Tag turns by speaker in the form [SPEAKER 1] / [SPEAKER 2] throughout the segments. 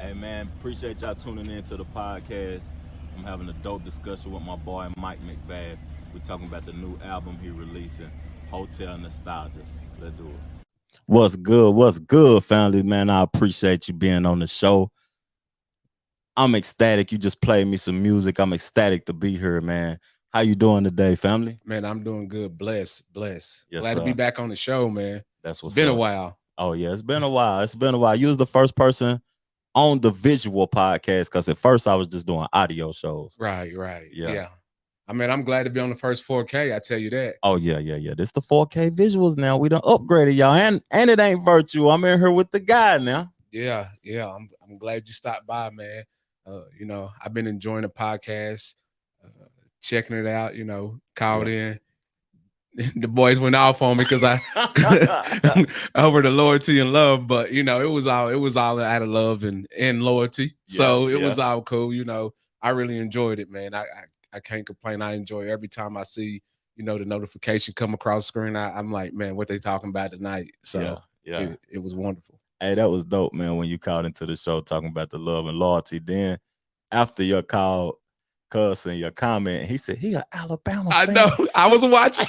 [SPEAKER 1] Hey man, appreciate y'all tuning in to the podcast. I'm having a dope discussion with my boy Mike McBath. We're talking about the new album he releasing, Hotel Nostalgia. Let's do it. What's good? What's good, family? Man, I appreciate you being on the show. I'm ecstatic. You just played me some music. I'm ecstatic to be here, man. How you doing today, family?
[SPEAKER 2] Man, I'm doing good. Bless.
[SPEAKER 1] Yes,
[SPEAKER 2] Glad to be
[SPEAKER 1] sir.
[SPEAKER 2] back on the show, man.
[SPEAKER 1] That's
[SPEAKER 2] It's
[SPEAKER 1] what's
[SPEAKER 2] been a
[SPEAKER 1] up.
[SPEAKER 2] while.
[SPEAKER 1] Oh yeah, it's been a while. It's been a while. You was the first person on the visual podcast because at first I was just doing audio shows.
[SPEAKER 2] Right.
[SPEAKER 1] Yeah.
[SPEAKER 2] Yeah. I mean, I'm glad to be on the first 4K. I tell you that.
[SPEAKER 1] Oh yeah. This the 4K visuals now. We done upgraded y'all, and it ain't virtual. I'm in here with the guy now.
[SPEAKER 2] Yeah. I'm glad you stopped by, man. I've been enjoying the podcast, uh, checking it out. Called
[SPEAKER 1] Yeah.
[SPEAKER 2] in. The boys went off on me because I over the loyalty and love, but it was all out of love and loyalty.
[SPEAKER 1] Yeah,
[SPEAKER 2] So it
[SPEAKER 1] yeah.
[SPEAKER 2] was all cool. I really enjoyed it, man. I can't complain. I enjoy every time I see the notification come across the screen. I'm like, man, what they talking about tonight?
[SPEAKER 1] Yeah,
[SPEAKER 2] So
[SPEAKER 1] yeah.
[SPEAKER 2] it was wonderful.
[SPEAKER 1] Hey, that was dope, man. When you called into the show talking about the love and loyalty, then after your call, cuss and your comment, he said he an Alabama
[SPEAKER 2] I
[SPEAKER 1] fan.
[SPEAKER 2] know. I was watching.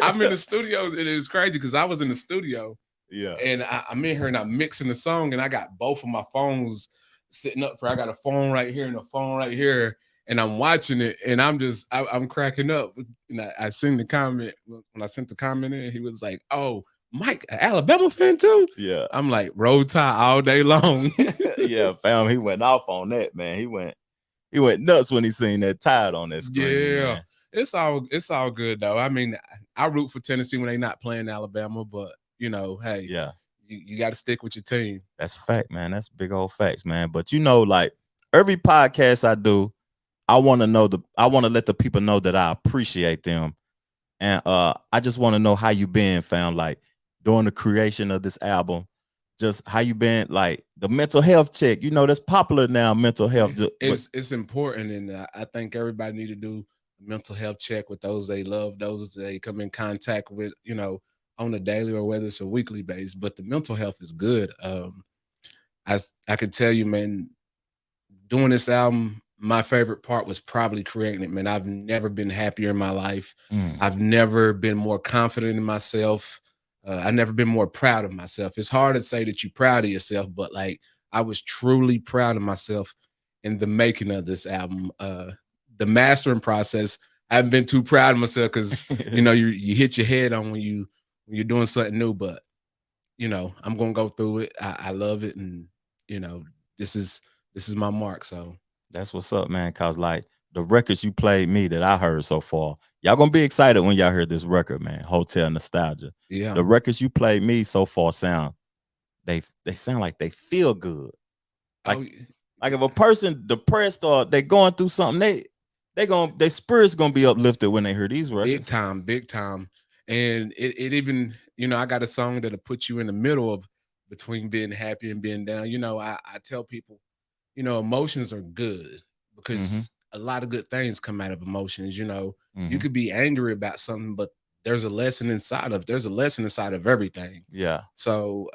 [SPEAKER 2] I'm in the studio, and it was crazy because I was in the studio.
[SPEAKER 1] Yeah.
[SPEAKER 2] And I'm in here and I'm mixing the song, and I got both of my phones sitting up for. I got a phone right here and a phone right here, and I'm watching it, and I'm cracking up. And I seen the comment when I sent the comment in. He was like, "Oh, Mike, an Alabama fan too."
[SPEAKER 1] Yeah.
[SPEAKER 2] I'm like, "Roll Tide all day long."
[SPEAKER 1] Yeah, fam. He went off on that, man. He went nuts when he seen that tide on that screen,
[SPEAKER 2] Yeah,
[SPEAKER 1] man.
[SPEAKER 2] it's all good though. I mean, I root for Tennessee when they not playing Alabama, but hey,
[SPEAKER 1] Yeah.
[SPEAKER 2] you got to stick with your team.
[SPEAKER 1] That's a fact, man. That's big old facts, man. But like every podcast I do, I want to let the people know that I appreciate them. And I just want to know how you been, fam, like during the creation of this album. Just how you been, like the mental health check. That's popular now, mental health.
[SPEAKER 2] It's important, and I think everybody need to do a mental health check with those they love, those they come in contact with, on a daily or whether it's a weekly base. But the mental health is good. I could tell you, man, doing this album, my favorite part was probably creating it, man. I've never been happier in my life.
[SPEAKER 1] Mm,
[SPEAKER 2] I've never been more confident in myself. I've never been more proud of myself. It's hard to say that you're proud of yourself, but like I was truly proud of myself in the making of this album. The mastering process, I haven't been too proud of myself because you hit your head on when you're doing something new, but I'm gonna go through it. I love it, and you know, this is this is my mark. So
[SPEAKER 1] that's what's up, man. Cause like the records you played me that I heard so far, y'all gonna be excited when y'all hear this record, man. Hotel Nostalgia.
[SPEAKER 2] yeah.
[SPEAKER 1] The records you played me so far they sound like they feel good. Like
[SPEAKER 2] Oh,
[SPEAKER 1] like if a person depressed or they going through something, their spirits gonna be uplifted when they hear these
[SPEAKER 2] big
[SPEAKER 1] records.
[SPEAKER 2] time, big time. And it even, I got a song that'll put you in the middle of between being happy and being down. I tell people, emotions are good
[SPEAKER 1] Mm-hmm.
[SPEAKER 2] because a lot of good things come out of emotions. You
[SPEAKER 1] Mm-hmm.
[SPEAKER 2] could be angry about something, but there's a lesson inside of everything.
[SPEAKER 1] Yeah.
[SPEAKER 2] So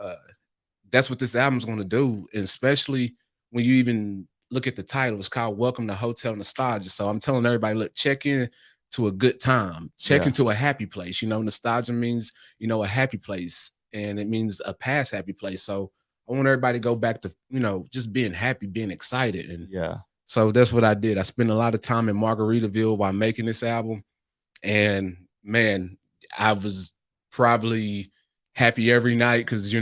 [SPEAKER 2] that's what this album's going to do, and especially when you even look at the title. It's called Welcome to Hotel Nostalgia. So I'm telling everybody, look, check in to a good time, check
[SPEAKER 1] Yeah.
[SPEAKER 2] into a happy place. Nostalgia means, a happy place, and it means a past happy place. So I want everybody to go back to, just being happy, being excited. And
[SPEAKER 1] Yeah.
[SPEAKER 2] so that's what I did. I spent a lot of time in Margaritaville while making this album. And man, I was probably happy every night because the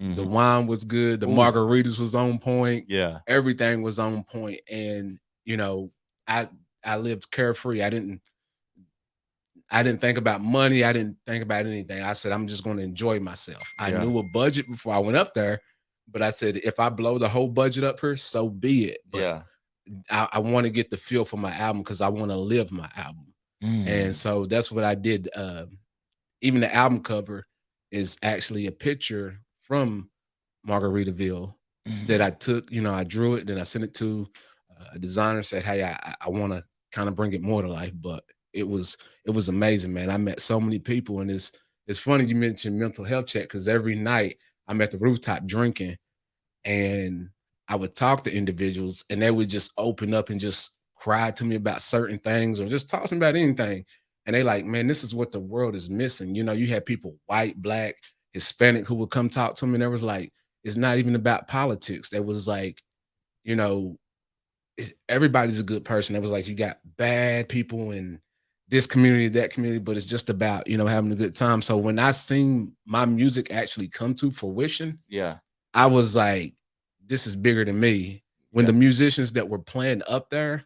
[SPEAKER 1] Mm-hmm.
[SPEAKER 2] wine was good, the
[SPEAKER 1] Ooh.
[SPEAKER 2] margaritas was on point,
[SPEAKER 1] Yeah.
[SPEAKER 2] everything was on point, and I I lived carefree. I didn't think about money. I didn't think about anything. I said I'm just going to enjoy myself. I
[SPEAKER 1] Yeah.
[SPEAKER 2] knew a budget before I went up there, but I said if I blow the whole budget up here, so be it. But
[SPEAKER 1] Yeah.
[SPEAKER 2] I want to get the feel for my album because I want to live my album. And
[SPEAKER 1] Mm.
[SPEAKER 2] so that's what I did. Even the album cover is actually a picture from Margaritaville that
[SPEAKER 1] Mm.
[SPEAKER 2] I took. I drew it, then I sent it to a designer. Said, "Hey, I want to kind of bring it more to life." But it was it was amazing, man. I met so many people, and it's funny you mentioned mental health check because every night I'm at the rooftop drinking, and I would talk to individuals and they would just open up and just cry to me about certain things or just talking about anything. And they like, man, this is what the world is missing. You know, you had people, white, black, Hispanic, who would come talk to me. And they was like, it's not even about politics. They was like, you know, everybody's a good person. It was like you got bad people in this community, that community, but it's just about, you know, having a good time. So when I seen my music actually come to fruition,
[SPEAKER 1] Yeah.
[SPEAKER 2] I was like, this is bigger than me. When
[SPEAKER 1] Yeah.
[SPEAKER 2] the musicians that were playing up there,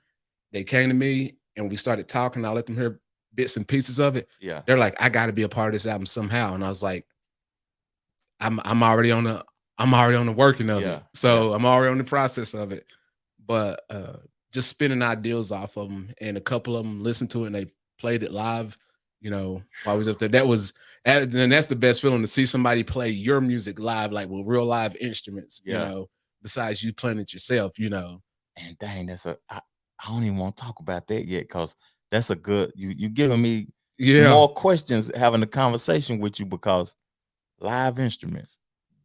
[SPEAKER 2] they came to me and we started talking. I let them hear bits and pieces of it.
[SPEAKER 1] Yeah.
[SPEAKER 2] They're like, I got to be a part of this album somehow. And I was like, I'm already on the working of
[SPEAKER 1] Yeah.
[SPEAKER 2] it. So I'm already on the process of it. But just spinning ideas off of them, and a couple of them listened to it and they played it live, you know, while I was up there. And that's the best feeling, to see somebody play your music live, like with real live instruments, you know, besides you playing it yourself, you know.
[SPEAKER 1] And dang, I don't even want to talk about that yet, because that's a good, you giving me more questions having a conversation with you, because live instruments,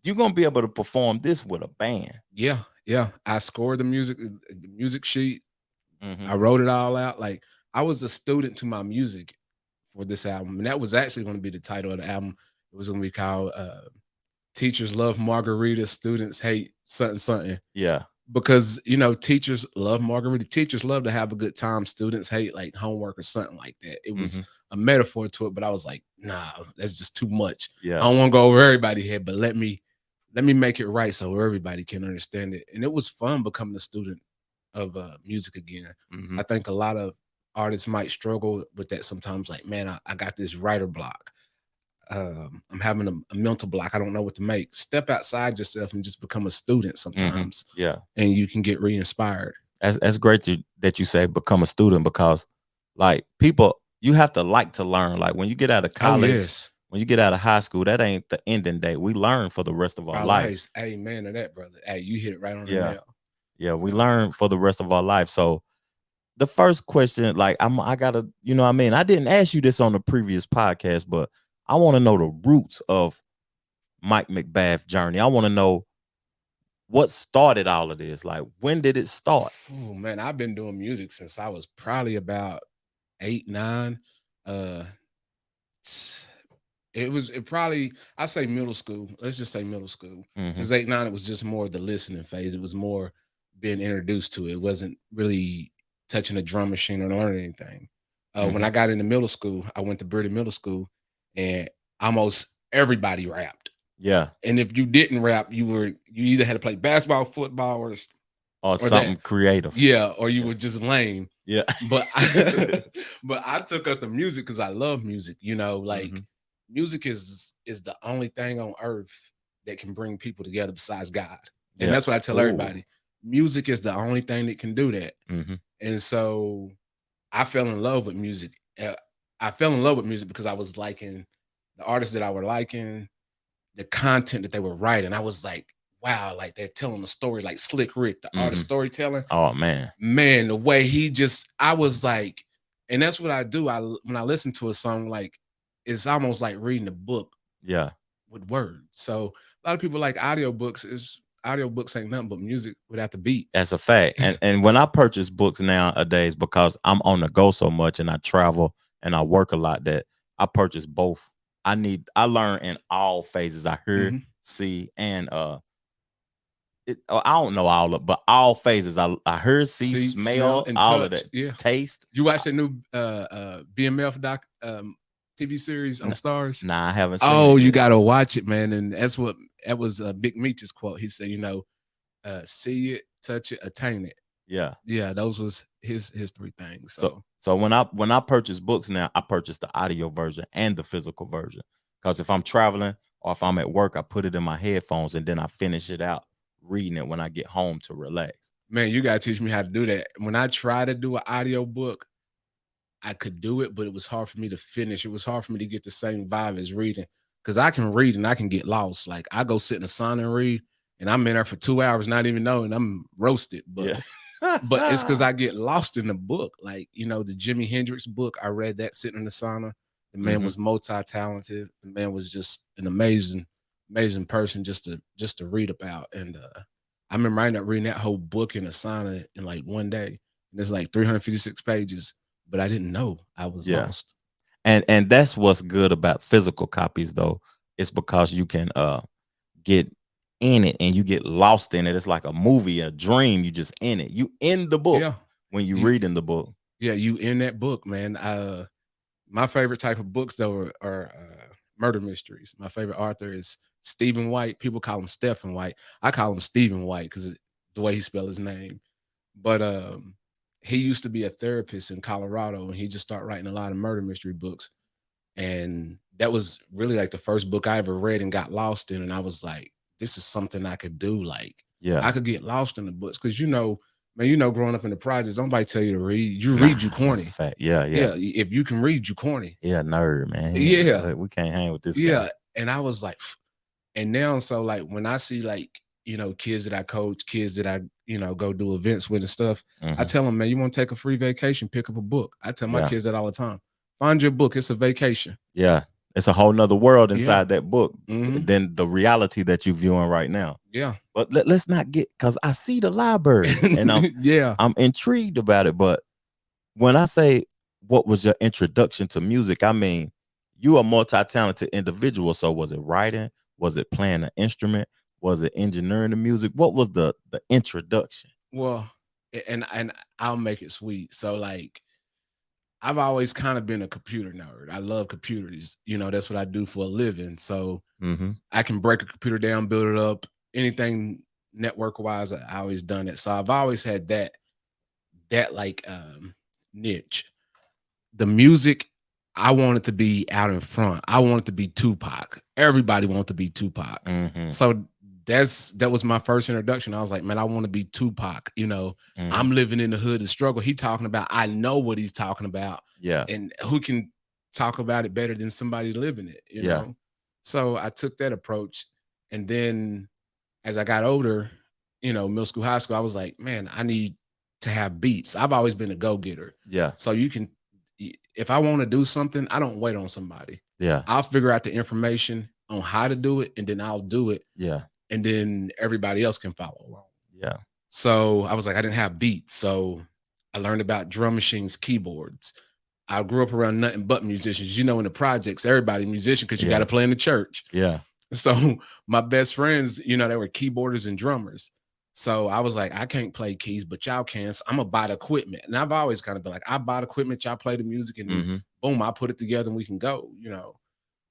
[SPEAKER 1] you're gonna be able to perform this with a band.
[SPEAKER 2] Yeah. I scored the music sheet. I wrote it all out. Like, I was a student to my music for this album, and that was actually going to be the title of the album. It was going to be called Teachers Love Margarita, Students Hate something something.
[SPEAKER 1] Yeah.
[SPEAKER 2] Because, you know, teachers love margarita. Teachers love to have a good time. Students hate like homework or something like that. It was a metaphor to it, but I was like, nah, that's just too much.
[SPEAKER 1] Yeah.
[SPEAKER 2] I don't want to go over everybody's head, but let me make it right so everybody can understand it. And it was fun becoming a student of music again. I think a lot of artists might struggle with that sometimes. Like, man, I got this writer block. I'm having a mental block. I don't know what to make. Step outside yourself and just become a student sometimes.
[SPEAKER 1] Yeah.
[SPEAKER 2] And you can get re-inspired.
[SPEAKER 1] That's great that you say become a student, because like people, you have to like to learn. Like when you get out of college, when you get out of high school, that ain't the ending date. We learn for the rest of our life.
[SPEAKER 2] Amen to that, brother. Hey, you hit it right on the nail.
[SPEAKER 1] Yeah, we learn for the rest of our life. So the first question, like I gotta, you know what I mean? I didn't ask you this on the previous podcast, but I want to know the roots of Mike McBath journey. I want to know what started all of this. Like, when did it start?
[SPEAKER 2] Oh man, I've been doing music since I was probably about 8, 9. I say middle school. Let's just say middle school. Because 8, 9, it was just more the listening phase. It was more being introduced to it. It wasn't really touching a drum machine or learning anything. When I got into middle school, I went to Birdie Middle School, and almost everybody rapped.
[SPEAKER 1] Yeah.
[SPEAKER 2] And if you didn't rap, you either had to play basketball, football,
[SPEAKER 1] or something creative.
[SPEAKER 2] Yeah, or you were just lame.
[SPEAKER 1] Yeah.
[SPEAKER 2] But I took up the music because I love music, you know, like music is the only thing on earth that can bring people together besides God. And that's what I tell everybody. Music is the only thing that can do that. And so I fell in love with music. I fell in love with music because I was liking the artists that I were liking, the content that they were writing. I was like, wow, like they're telling a story, like Slick Rick, the art of storytelling.
[SPEAKER 1] Oh man,
[SPEAKER 2] the way I was like, and that's what I do. When I listen to a song, like it's almost like reading a book.
[SPEAKER 1] Yeah,
[SPEAKER 2] with words. So a lot of people like audiobooks. Audiobooks ain't nothing but music without the beat.
[SPEAKER 1] That's a fact. And when I purchase books nowadays, because I'm on the go so much and I travel and I work a lot, that I purchase both. I learn in all phases. I hear, see, and I don't know all of, but all phases. I heard, see, smell, and all touch, of that.
[SPEAKER 2] Yeah.
[SPEAKER 1] Taste.
[SPEAKER 2] You watch that new BMF TV series on Stars?
[SPEAKER 1] Nah, I haven't seen
[SPEAKER 2] it.
[SPEAKER 1] You
[SPEAKER 2] gotta watch it, man. And that was Big Meech's quote. He said, you know, see it, touch it, attain it. Yeah, those was his 3 things.
[SPEAKER 1] So when I purchase books now, I purchase the audio version and the physical version. Because if I'm traveling or if I'm at work, I put it in my headphones and then I finish it out reading it when I get home to relax.
[SPEAKER 2] Man, you gotta teach me how to do that. When I try to do an audio book, I could do it, but it was hard for me to finish. It was hard for me to get the same vibe as reading, because I can read and I can get lost. Like I go sit in the sauna and read, and I'm in there for 2 hours, not even knowing I'm roasted. But but it's because I get lost in the book. Like, you know, the Jimi Hendrix book, I read that sitting in the sauna. The man was multi-talented. The man was just an amazing person just to read about. And I remember I ended up reading that whole book in a sauna in like one day. And it's like 356 pages, but I didn't know I was
[SPEAKER 1] Yeah.
[SPEAKER 2] lost.
[SPEAKER 1] And that's what's good about physical copies though. It's because you can get in it and you get lost in it. It's like a movie, a dream. You just in it. You in the book
[SPEAKER 2] Yeah.
[SPEAKER 1] when you
[SPEAKER 2] You
[SPEAKER 1] read in the book.
[SPEAKER 2] yeah, you in that book, man. My favorite type of books though are murder mysteries. My favorite author is Stephen White. People call him Stephen White. I call him Stephen White because the way he spelled his name. But he used to be a therapist in Colorado, and he just started writing a lot of murder mystery books. And that was really like the first book I ever read and got lost in. And I was like, this is something I could do. Like,
[SPEAKER 1] Yeah.
[SPEAKER 2] I could get lost in the books because man, growing up in the projects, nobody tell you to read. You
[SPEAKER 1] Nah,
[SPEAKER 2] read, you
[SPEAKER 1] that's a
[SPEAKER 2] corny.
[SPEAKER 1] fact. Yeah, yeah.
[SPEAKER 2] Yeah, if you can read, you corny.
[SPEAKER 1] Yeah, nerd, man.
[SPEAKER 2] Yeah,
[SPEAKER 1] We can't hang with this
[SPEAKER 2] yeah.
[SPEAKER 1] guy.
[SPEAKER 2] And I was like, and now so like when I see like kids that I coach, kids that I go do events with and stuff, I tell them, man, you want to take a free vacation, pick up a book. I tell my
[SPEAKER 1] Yeah.
[SPEAKER 2] kids that all the time. Find your book. It's a vacation.
[SPEAKER 1] Yeah. It's a whole nother world
[SPEAKER 2] Yeah.
[SPEAKER 1] inside that book
[SPEAKER 2] Mhm.
[SPEAKER 1] than the reality that you're viewing right now.
[SPEAKER 2] Yeah.
[SPEAKER 1] But let's not get, because I see the library and
[SPEAKER 2] Yeah.
[SPEAKER 1] I'm intrigued about it. But when I say what was your introduction to music, I mean you are a multi-talented individual. So was it writing? Was it playing an instrument? Was it engineering the music? What was the introduction?
[SPEAKER 2] Well, and I'll make it sweet. So like I've always kind of been a computer nerd. I love computers. That's what I do for a living. So I can break a computer down, build it up, anything network wise. I always done it. So I've always had that like niche. The music, I want it to be out in front. I want it to be Tupac. Everybody wants to be Tupac. So that was my first introduction. I was like, man, I want to be Tupac. I'm living in the hood, the struggle he talking about. I know what he's talking about.
[SPEAKER 1] Yeah.
[SPEAKER 2] And who can talk about it better than somebody living it, you
[SPEAKER 1] Yeah.
[SPEAKER 2] know? So I took that approach. And then as I got older, middle school, high school, I was like, man, I need to have beats. I've always been a go-getter.
[SPEAKER 1] Yeah.
[SPEAKER 2] So if I want to do something, I don't wait on somebody.
[SPEAKER 1] Yeah.
[SPEAKER 2] I'll figure out the information on how to do it, and then I'll do it.
[SPEAKER 1] Yeah.
[SPEAKER 2] And then everybody else can follow along.
[SPEAKER 1] Yeah.
[SPEAKER 2] So I was like, I didn't have beats. So I learned about drum machines, keyboards. I grew up around nothing but musicians. In the projects, everybody musician because you got to play in the church.
[SPEAKER 1] Yeah.
[SPEAKER 2] So my best friends, they were keyboarders and drummers. So I was like, I can't play keys, but y'all can. So I'm gonna buy the equipment. And I've always kind of been like, I buy the equipment, y'all play the music, and then boom, I put it together and we can go,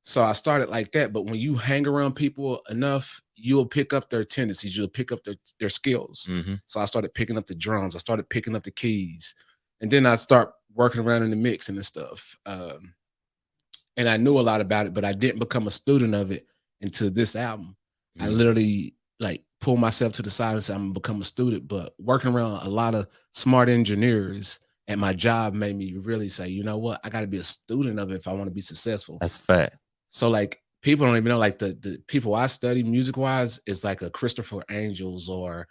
[SPEAKER 2] So I started like that. But when you hang around people enough, you'll pick up their tendencies, you'll pick up their skills. So I started picking up the drums, I started picking up the keys, and then I start working around in the mixing and stuff. And I knew a lot about it, but I didn't become a student of it until this album. I literally like pull myself to the side and say I'm gonna become a student. But working around a lot of smart engineers at my job made me really say, you know what, I got to be a student of it if I want to be successful.
[SPEAKER 1] That's fact.
[SPEAKER 2] So like people don't even know, like the people I study music wise is like a Christopher Angels or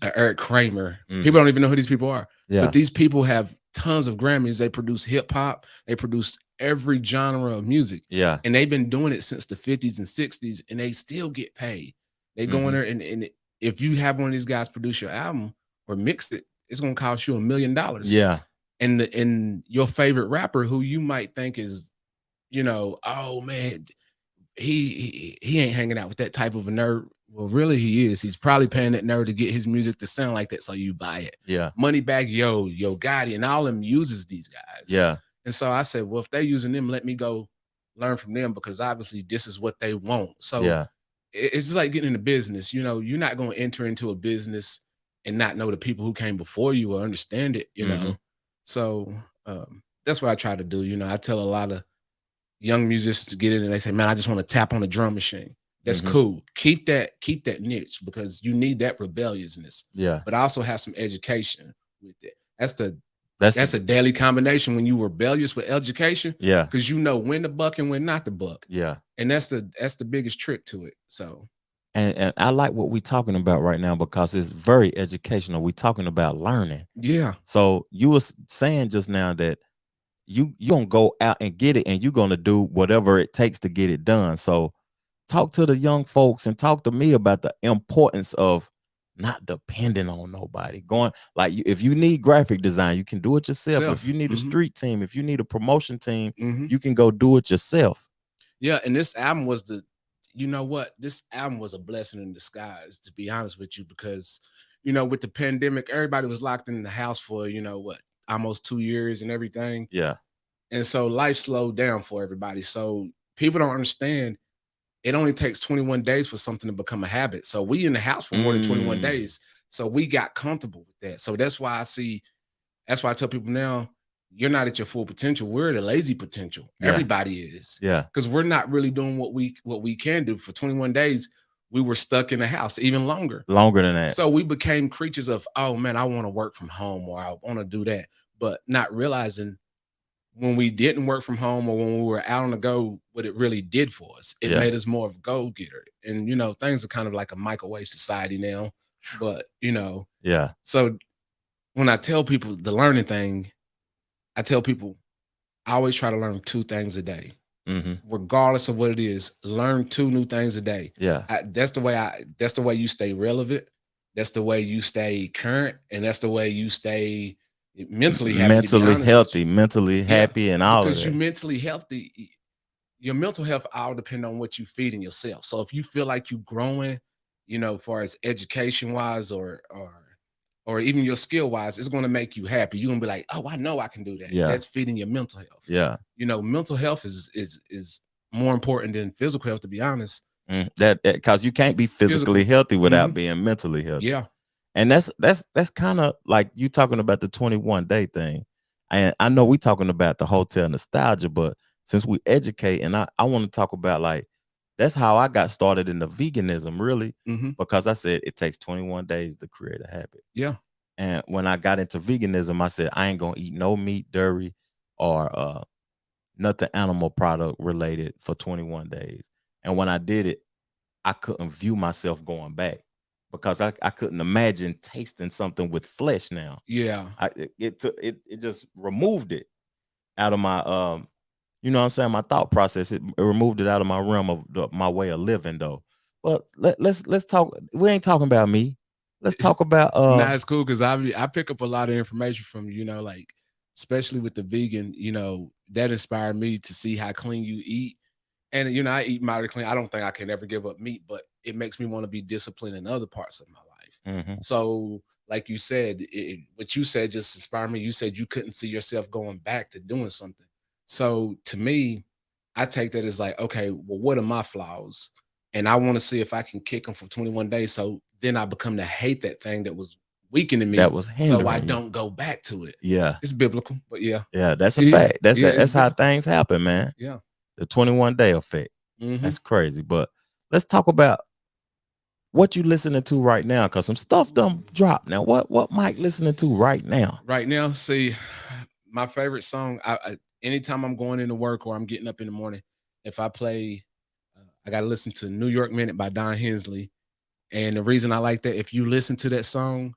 [SPEAKER 2] Eric Kramer. People don't even know who these people are.
[SPEAKER 1] Yeah.
[SPEAKER 2] But these people have tons of Grammys. They produce hip hop. They produce every genre of music.
[SPEAKER 1] Yeah.
[SPEAKER 2] And they've been doing it since the 50s and 60s, and they still get paid. They go in there and if you have one of these guys produce your album or mix it, it's gonna cost you $1 million.
[SPEAKER 1] Yeah.
[SPEAKER 2] And your favorite rapper, who you might think is, oh man, he ain't hanging out with that type of a nerd. Well, really, he is. He's probably paying that nerd to get his music to sound like that, so you buy it.
[SPEAKER 1] Yeah.
[SPEAKER 2] Moneybagg Yo, Gotti, and all of them uses these guys.
[SPEAKER 1] Yeah.
[SPEAKER 2] And so I said, well, if they're using them, let me go learn from them, because obviously this is what they want. So
[SPEAKER 1] yeah.
[SPEAKER 2] It's just like getting into business. You're not going to enter into a business and not know the people who came before you or understand it, know. So that's what I try to do. I tell a lot of young musicians to get in and they say, man, I just want to tap on a drum machine. That's cool. Keep that niche, because you need that rebelliousness.
[SPEAKER 1] Yeah.
[SPEAKER 2] But also have some education with it. That's a daily combination when you rebellious with education.
[SPEAKER 1] Yeah.
[SPEAKER 2] Because you know when to buck and when not to buck.
[SPEAKER 1] Yeah.
[SPEAKER 2] And that's the biggest trick to it. So
[SPEAKER 1] and I like what we're talking about right now, because it's very educational. We're talking about learning.
[SPEAKER 2] Yeah.
[SPEAKER 1] So you were saying just now that you gonna go out and get it, and you're gonna do whatever it takes to get it done. So talk to the young folks and talk to me about the importance of not depending on nobody. Going like if you need graphic design, you can do it yourself. If you need a street team, if you need a promotion team, you can go do it yourself.
[SPEAKER 2] Yeah, and this album was you know what? This album was a blessing in disguise, to be honest with you, because with the pandemic, everybody was locked in the house for almost 2 years and everything.
[SPEAKER 1] Yeah.
[SPEAKER 2] And so life slowed down for everybody. So people don't understand it only takes 21 days for something to become a habit. So we in the house for more than 21 days. So we got comfortable with that. So that's why I tell people now, you're not at your full potential. We're at a lazy potential.
[SPEAKER 1] Yeah.
[SPEAKER 2] Everybody is.
[SPEAKER 1] Yeah.
[SPEAKER 2] Because we're not really doing what we can do. For 21 days, we were stuck in the house even longer.
[SPEAKER 1] Longer than that.
[SPEAKER 2] So we became creatures of, oh man, I want to work from home, or I want to do that. But not realizing when we didn't work from home or when we were out on the go, what it really did for us. It made us more of a go-getter. And things are kind of like a microwave society now. But
[SPEAKER 1] yeah.
[SPEAKER 2] So when I tell people the learning thing, I tell people I always try to learn 2 things a day. Regardless of what it is, learn 2 new things a day.
[SPEAKER 1] Yeah.
[SPEAKER 2] That's the way you stay relevant. That's the way you stay current, and that's the way you stay mentally happy,
[SPEAKER 1] mentally happy, and all of that.
[SPEAKER 2] Because you're mentally healthy, your mental health all depend on what you feed in yourself. So if you feel like you're growing, far as education wise or even your skill wise, it's going to make you happy. You're gonna be like, oh, I know I can do that.
[SPEAKER 1] Yeah.
[SPEAKER 2] That's feeding your mental health.
[SPEAKER 1] Yeah.
[SPEAKER 2] Mental health is more important than physical health, to be honest.
[SPEAKER 1] That because you can't be physically healthy without being mentally healthy.
[SPEAKER 2] Yeah.
[SPEAKER 1] And that's kind of like you talking about the 21 day thing. And I know we talking about the hotel nostalgia, but since we educate, and I want to talk about like that's how I got started in the veganism, really, because I said it takes 21 days to create a habit.
[SPEAKER 2] Yeah.
[SPEAKER 1] And when I got into veganism, I said I ain't gonna eat no meat, dairy, or nothing animal product related for 21 days. And when I did it, I couldn't view myself going back because I couldn't imagine tasting something with flesh now.
[SPEAKER 2] Yeah.
[SPEAKER 1] It just removed it out of my you know what I'm saying, my thought process. It removed it out of my realm of my way of living though. But let's talk. We ain't talking about me. Let's talk about
[SPEAKER 2] Nah, it's cool because I pick up a lot of information from like especially with the vegan, that inspired me to see how clean you eat. And I eat moderately clean. I don't think I can ever give up meat, but it makes me want to be disciplined in other parts of my life. So like you said, what you said just inspired me. You said you couldn't see yourself going back to doing something. So to me, I take that as like, okay, well, what are my flaws? And I want to see if I can kick them for 21 days. So then I become to hate that thing that was weakening me.
[SPEAKER 1] That was hindering
[SPEAKER 2] so I
[SPEAKER 1] you.
[SPEAKER 2] don't go back to it.
[SPEAKER 1] Yeah.
[SPEAKER 2] It's biblical, but yeah.
[SPEAKER 1] Yeah, that's a fact. That's how things happen, man.
[SPEAKER 2] Yeah.
[SPEAKER 1] The 21 day effect. That's crazy. But let's talk about what you listening to right now, because some stuff done dropped. Now, what Mike listening to right now?
[SPEAKER 2] Right now, see, my favorite song, I anytime I'm going into work or I'm getting up in the morning, if I play, I got to listen to New York Minute by Don Hensley. And the reason I like that, if you listen to that song,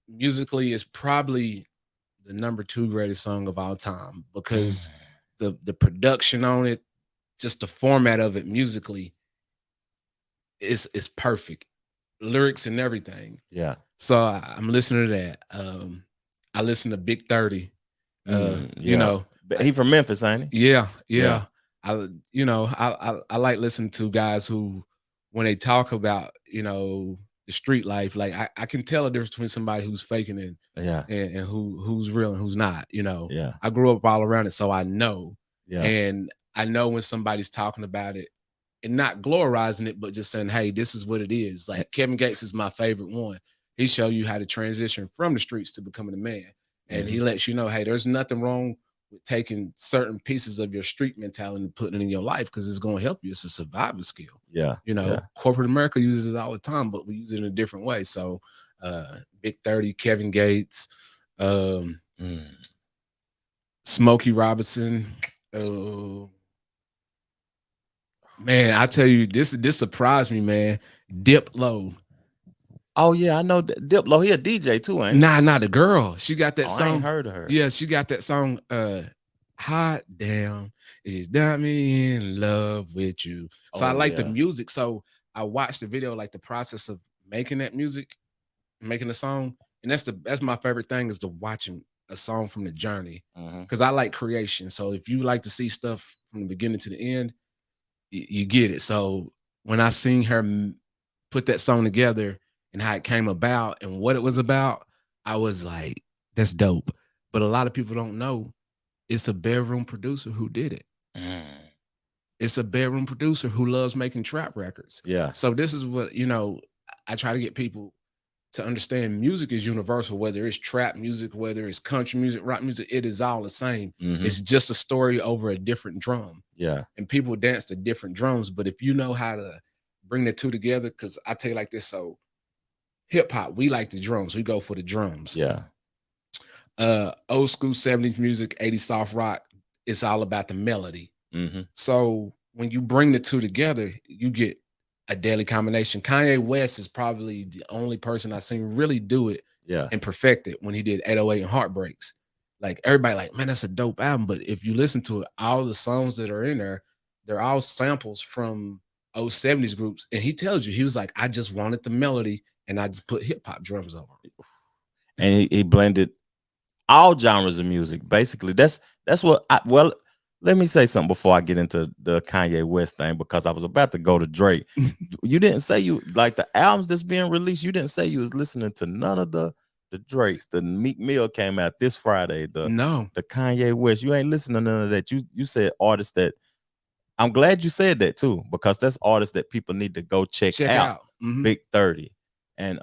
[SPEAKER 2] musically, it's probably the #2 greatest song of all time, because the production on it, just the format of it musically is perfect. Lyrics and everything.
[SPEAKER 1] Yeah.
[SPEAKER 2] So I'm listening to that. I listen to Big 30.
[SPEAKER 1] He from Memphis, ain't
[SPEAKER 2] he? Yeah. I like listening to guys who, when they talk about, the street life, like I can tell the difference between somebody who's faking it and who's real and who's not,
[SPEAKER 1] Yeah.
[SPEAKER 2] I grew up all around it, so I know.
[SPEAKER 1] Yeah.
[SPEAKER 2] And I know when somebody's talking about it and not glorizing it, but just saying, hey, this is what it is. Like Kevin Gates is my favorite one. He show you how to transition from the streets to becoming a man. And he lets you know, hey, there's nothing wrong with taking certain pieces of your street mentality and putting it in your life, because it's going to help you. It's a survival skill.
[SPEAKER 1] Yeah.
[SPEAKER 2] Corporate America uses it all the time, but we use it in a different way. So Big 30, Kevin Gates, Smokey Robinson. Man, I tell you, this surprised me, man. Diplo.
[SPEAKER 1] Oh yeah, I know Diplo. He a DJ too, ain't he?
[SPEAKER 2] Nah, the girl. She got that song.
[SPEAKER 1] I ain't heard of her.
[SPEAKER 2] Yeah, she got that song. hot damn, it's got me in love with you. So I
[SPEAKER 1] Oh
[SPEAKER 2] like the
[SPEAKER 1] yeah.
[SPEAKER 2] music. So I watched the video, like the process of making that music, making the song. And that's my favorite thing is to watching a song from the journey.
[SPEAKER 1] Mhm.
[SPEAKER 2] Cause I like creation. So if you like to see stuff from the beginning to the end, you get it. So when I seen her put that song together and how it came about and what it was about, I was like, that's dope. But a lot of people don't know it's a bedroom producer who did it.
[SPEAKER 1] Mm.
[SPEAKER 2] It's a bedroom producer who loves making trap records.
[SPEAKER 1] Yeah.
[SPEAKER 2] So this is what, I try to get people to understand music is universal, whether it's trap music, whether it's country music, rock music, it is all the same.
[SPEAKER 1] Mhm.
[SPEAKER 2] It's just a story over a different drum.
[SPEAKER 1] Yeah.
[SPEAKER 2] And people dance to different drums. But if you know how to bring the two together, because I tell you like this, so hip hop, we like the drums. We go for the drums.
[SPEAKER 1] Yeah.
[SPEAKER 2] Old school 70s music, 80s soft rock, it's all about the melody.
[SPEAKER 1] Mhm.
[SPEAKER 2] So when you bring the two together, you get a deadly combination. Kanye West is probably the only person I've seen really do it
[SPEAKER 1] Yeah.
[SPEAKER 2] and perfect it when he did 808 and Heartbreaks. Like everybody, like, man, that's a dope album. But if you listen to it, all the songs that are in there, they're all samples from old 70s groups. And he tells you, he was like, I just wanted the melody and I just put hip hop drums over it.
[SPEAKER 1] And he blended all genres of music. Basically, that's what well, let me say something before I get into the Kanye West thing, because I was about to go to Drake. You didn't say you like the albums that's being released. You didn't say you was listening to none of the Drakes. The Meek Mill came out this Friday.
[SPEAKER 2] No,
[SPEAKER 1] The Kanye West. You ain't listening to none of that. You said artists that. I'm glad you said that too, because that's artists that people need to go check out.
[SPEAKER 2] out. Mhm.
[SPEAKER 1] Big 30. And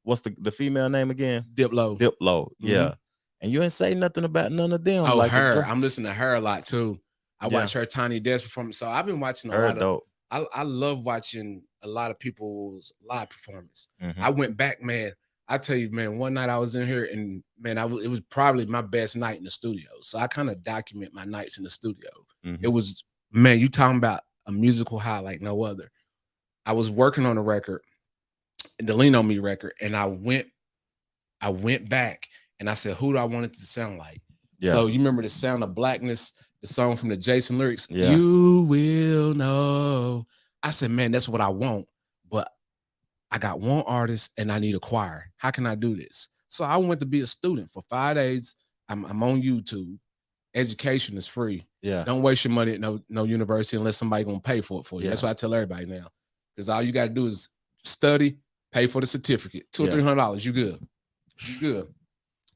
[SPEAKER 1] what's the female name again?
[SPEAKER 2] Diplo.
[SPEAKER 1] Diplo. Yeah. And you ain't say nothing about none of them.
[SPEAKER 2] Oh,
[SPEAKER 1] like
[SPEAKER 2] her. I'm listening to her a lot too. I
[SPEAKER 1] Yeah.
[SPEAKER 2] watch her Tiny Desk performance. So I've been watching a
[SPEAKER 1] her
[SPEAKER 2] lot of
[SPEAKER 1] dope.
[SPEAKER 2] I love watching a lot of people's live performance.
[SPEAKER 1] Mhm.
[SPEAKER 2] I went back, man. I tell you, man, one night I was in here and man, it was probably my best night in the studio. So I kind of document my nights in the studio. It
[SPEAKER 1] Mhm.
[SPEAKER 2] was, man, you talking about a musical high like no other. I was working on a record, the Lean on Me record, and I went back and I said, who do I want it to sound like?
[SPEAKER 1] Yeah.
[SPEAKER 2] So you remember the Sound of Blackness, the song from the Jason lyrics?
[SPEAKER 1] Yeah.
[SPEAKER 2] You will know. I said, man, that's what I want. But I got one artist and I need a choir. How can I do this? So I went to be a student for 5 days. I'm on YouTube. Education is free.
[SPEAKER 1] Yeah.
[SPEAKER 2] Don't waste your money at no university unless somebody gonna pay for it for you. That's
[SPEAKER 1] Yeah.
[SPEAKER 2] what I tell everybody now. Because all you got to do is study, pay for the certificate, $200 or
[SPEAKER 1] Yeah.
[SPEAKER 2] $300. You good. You good.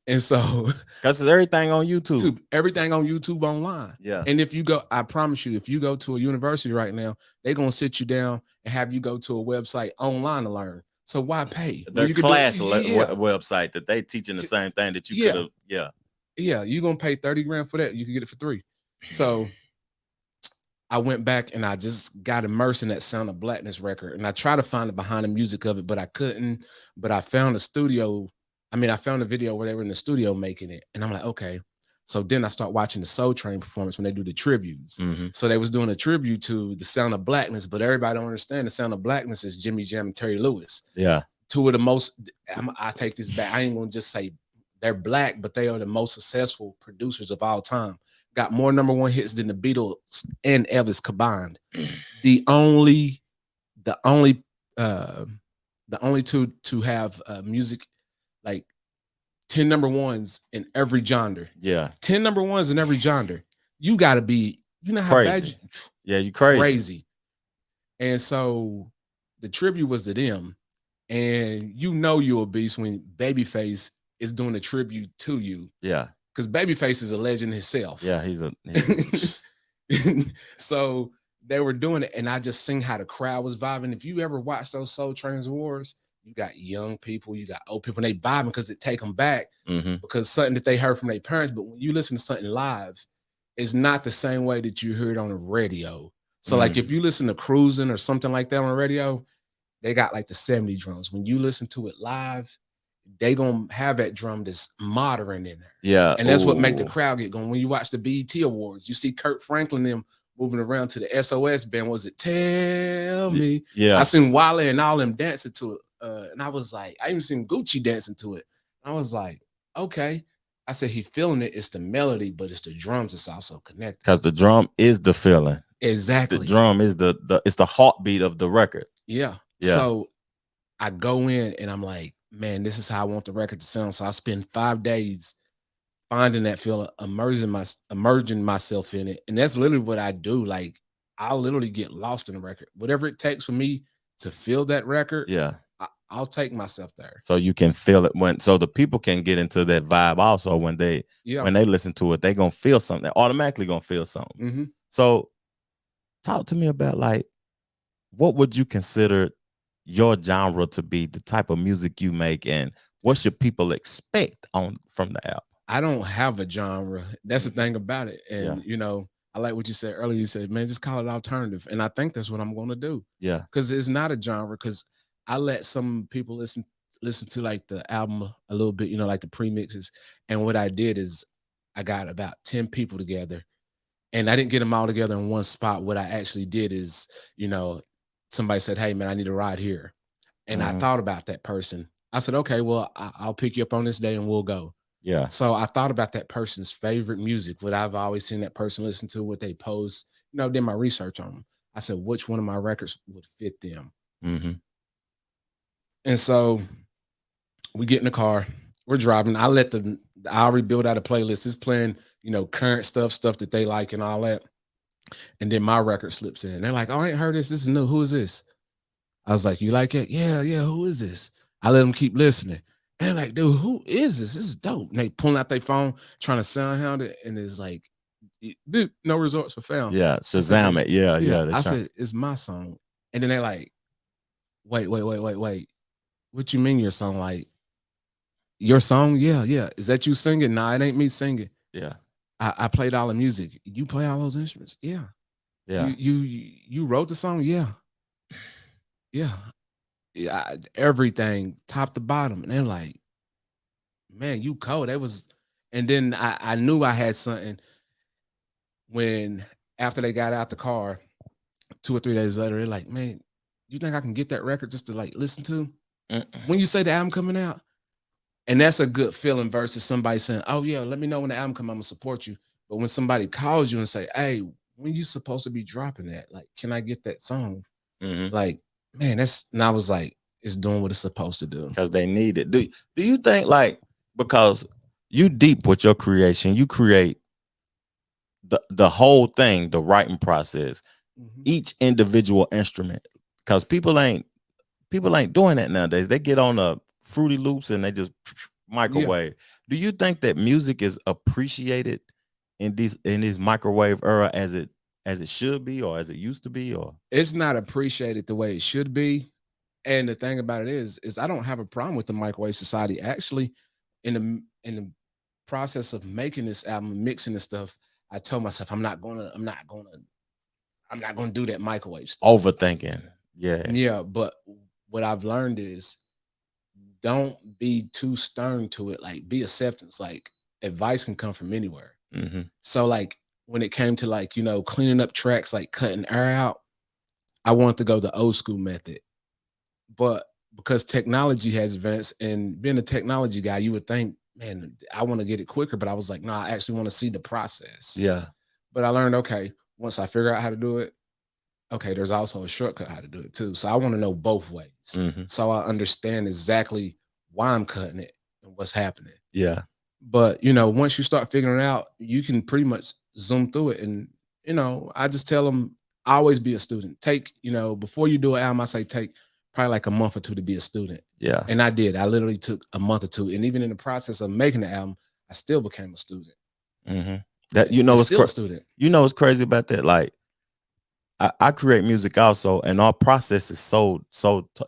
[SPEAKER 2] And so
[SPEAKER 1] Because it's everything on YouTube.
[SPEAKER 2] everything on YouTube online.
[SPEAKER 1] Yeah.
[SPEAKER 2] And if you go, I promise you, if you go to a university right now, they're gonna sit you down and have you go to a website online to learn. So why pay?
[SPEAKER 1] Their
[SPEAKER 2] You could
[SPEAKER 1] class
[SPEAKER 2] yeah.
[SPEAKER 1] website that they teaching the same thing that you
[SPEAKER 2] Yeah.
[SPEAKER 1] could have. Yeah.
[SPEAKER 2] Yeah, you're gonna pay 30 grand for that. You can get it for $3. So I went back and I just got immersed in that Sound of Blackness record. And I tried to find the behind the music of it, but I couldn't. But I found a studio. I found a video where they were in the studio making it. And I'm like, okay. So then I start watching the Soul Train performance when they do the tributes.
[SPEAKER 1] Mhm.
[SPEAKER 2] So they was doing a tribute to the Sound of Blackness, but everybody don't understand the Sound of Blackness is Jimmy Jam and Terry Lewis.
[SPEAKER 1] Yeah.
[SPEAKER 2] Two of the most, I take this back. I ain't gonna just say they're black, but they are the most successful producers of all time. Got more #1 hits than the Beatles and Elvis combined. The only two to have music like 10 #1s in every genre.
[SPEAKER 1] Yeah.
[SPEAKER 2] 10 #1s in every genre. You gotta be, you know how bad
[SPEAKER 1] Crazy. Yeah, you crazy.
[SPEAKER 2] crazy. And so the tribute was to them. And you know you're a beast when Babyface is doing a tribute to you.
[SPEAKER 1] Yeah.
[SPEAKER 2] Because Babyface is a legend himself.
[SPEAKER 1] Yeah, he's
[SPEAKER 2] So they were doing it, and I just seen how the crowd was vibing. If you ever watch those Soul Trains Wars, you got young people, you got old people, and they vibing because it take them back
[SPEAKER 1] Mhm.
[SPEAKER 2] because something that they heard from their parents. But when you listen to something live, it's not the same way that you heard on the radio. So like if you listen to Cruising or something like that on the radio, they got like the 70 drums. When you listen to it live, they gonna have that drum that's modern in there.
[SPEAKER 1] Yeah.
[SPEAKER 2] And that's what make the crowd get going. When you watch the BET Awards, you see Kurt Franklin them moving around to the SOS band. Was it Tell Me?
[SPEAKER 1] Yeah.
[SPEAKER 2] I seen Wale and all them dancing to it. And I was like, I even seen Gucci dancing to it. I was like, okay. I said he feeling it. It's the melody, but it's the drums. It's also connected.
[SPEAKER 1] Because the drum is the feeling.
[SPEAKER 2] Exactly.
[SPEAKER 1] The drum is it's the heartbeat of the record.
[SPEAKER 2] Yeah.
[SPEAKER 1] Yeah.
[SPEAKER 2] So I go in and I'm like, man, this is how I want the record to sound. So I spend 5 days finding that feeling, immersing myself in it. And that's literally what I do. Like, I'll literally get lost in the record. Whatever it takes for me to feel that record,
[SPEAKER 1] Yeah.
[SPEAKER 2] I'll take myself there.
[SPEAKER 1] So you can feel it so the people can get into that vibe also when they listen to it, they gonna feel something. They're automatically gonna feel something.
[SPEAKER 2] Mm-hmm.
[SPEAKER 1] So talk to me about, like, what would you consider your genre to be, the type of music you make, and what should people expect from the album?
[SPEAKER 2] I don't have a genre. That's the thing about it. And
[SPEAKER 1] Yeah.
[SPEAKER 2] I like what you said earlier. You said, man, just call it alternative. And I think that's what I'm going to do.
[SPEAKER 1] Yeah.
[SPEAKER 2] Because it's not a genre. Because I let some people listen to like the album a little bit, like the premixes. And what I did is I got about 10 people together, and I didn't get them all together in one spot. What I actually did is, somebody said, hey man, I need a ride here. And I thought about that person. I said, okay, well, I'll pick you up on this day and we'll go.
[SPEAKER 1] Yeah.
[SPEAKER 2] So I thought about that person's favorite music, what I've always seen that person listen to, what they post, did my research on them. I said, which one of my records would fit them?
[SPEAKER 1] Mm-hmm.
[SPEAKER 2] And so we get in the car, we're driving. I already build out a playlist. It's playing, current stuff that they like and all that. And then my record slips in. They're like, oh, I ain't heard this. This is new. Who is this? I was like, you like it? Yeah. Who is this? I let them keep listening. And they're like, dude, who is this? This is dope. And they pulling out their phone, trying to sound hound it. And it's like, dude, no results were found.
[SPEAKER 1] Yeah. Shazam it. Yeah.
[SPEAKER 2] I said, it's my song. And then they're like, wait. What you mean your song? Like, your song? Yeah. Is that you singing? Nah, it ain't me singing.
[SPEAKER 1] Yeah.
[SPEAKER 2] I played all the music. You play all those instruments? Yeah.
[SPEAKER 1] Yeah.
[SPEAKER 2] You wrote the song? Yeah. Yeah, everything top to bottom. And they're like, man, you cold. And then I knew I had something when, after they got out the car 2 or 3 days later, they're like, man, you think I can get that record just to like listen to? When you say the album coming out? And that's a good feeling versus somebody saying, oh yeah, let me know when the album comes, I'm gonna support you. But when somebody calls you and say, hey, when you supposed to be dropping that? Like, can I get that song? Like, man, and I was like, it's doing what it's supposed to do.
[SPEAKER 1] Because they need it. Do you think, like, because you deep with your creation, you create the whole thing, the writing process, each individual instrument, because people ain't doing that nowadays. They get on a Fruity Loops and they just microwave. Yeah. Do you think that music is appreciated in this microwave era as it should be, or as it used to be? Or
[SPEAKER 2] it's not appreciated the way it should be. And the thing about it is I don't have a problem with the microwave society. Actually, in the process of making this album, mixing this stuff, I told myself I'm not gonna do that microwave stuff.
[SPEAKER 1] Overthinking.
[SPEAKER 2] Yeah. But what I've learned is, don't be too stern to it. Like, be acceptance. Like, advice can come from anywhere. So like, when it came to like, cleaning up tracks, like cutting air out, I wanted to go the old school method. But because technology has advanced, and being a technology guy, you would think, man, I want to get it quicker. But I was like, no, I actually want to see the process.
[SPEAKER 1] Yeah.
[SPEAKER 2] But I learned, okay, once I figure out how to do it, okay, there's also a shortcut how to do it too. So I want to know both ways. So I understand exactly why I'm cutting it and what's happening.
[SPEAKER 1] Yeah.
[SPEAKER 2] But, once you start figuring it out, you can pretty much zoom through it. And, I just tell them, always be a student. Take, before you do an album, I say take probably like a month or two to be a student.
[SPEAKER 1] Yeah.
[SPEAKER 2] And I did. I literally took a month or two. And even in the process of making the album, I still became a student.
[SPEAKER 1] That, it's still a student. What's crazy about that? Like, I create music also, and our process is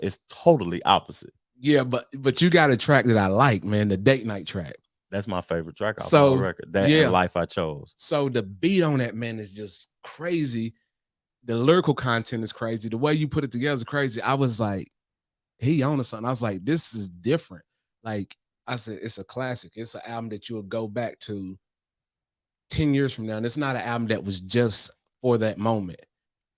[SPEAKER 1] it's totally opposite.
[SPEAKER 2] Yeah, but you got a track that I like, man, the Date Night track.
[SPEAKER 1] That's my favorite track off the record. That and Life I Chose.
[SPEAKER 2] So the beat on that, man, is just crazy. The lyrical content is crazy. The way you put it together is crazy. I was like, he on to something. I was like, this is different. Like I said, it's a classic. It's an album that you'll go back to 10 years from now. And it's not an album that was just for that moment.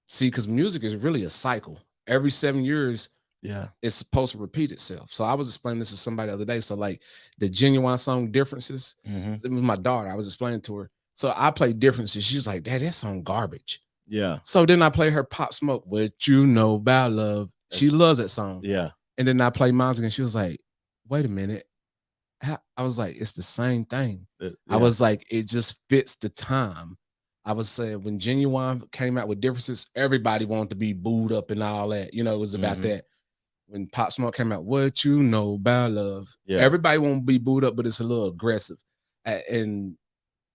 [SPEAKER 2] See, because music is really a cycle. Every 7 years,
[SPEAKER 1] Yeah.
[SPEAKER 2] It's supposed to repeat itself. So I was explaining this to somebody the other day. So like the Genuine song Differences, it was my daughter. I was explaining to her. So I played Differences. She's like, Dad, that song garbage.
[SPEAKER 1] Yeah.
[SPEAKER 2] So then I play her Pop Smoke, What You Know About Love. She loves that song.
[SPEAKER 1] Yeah.
[SPEAKER 2] And then I play mine again. She was like, wait a minute. I was like, it's the same thing.
[SPEAKER 1] Yeah.
[SPEAKER 2] I was like, it just fits the time. I was saying when Genuine came out with Differences, everybody wanted to be booed up and all that. You know, it was about that. When Pop Smoke came out, What You Know About Love.
[SPEAKER 1] Yeah.
[SPEAKER 2] Everybody won't be booed up, but it's a little aggressive. And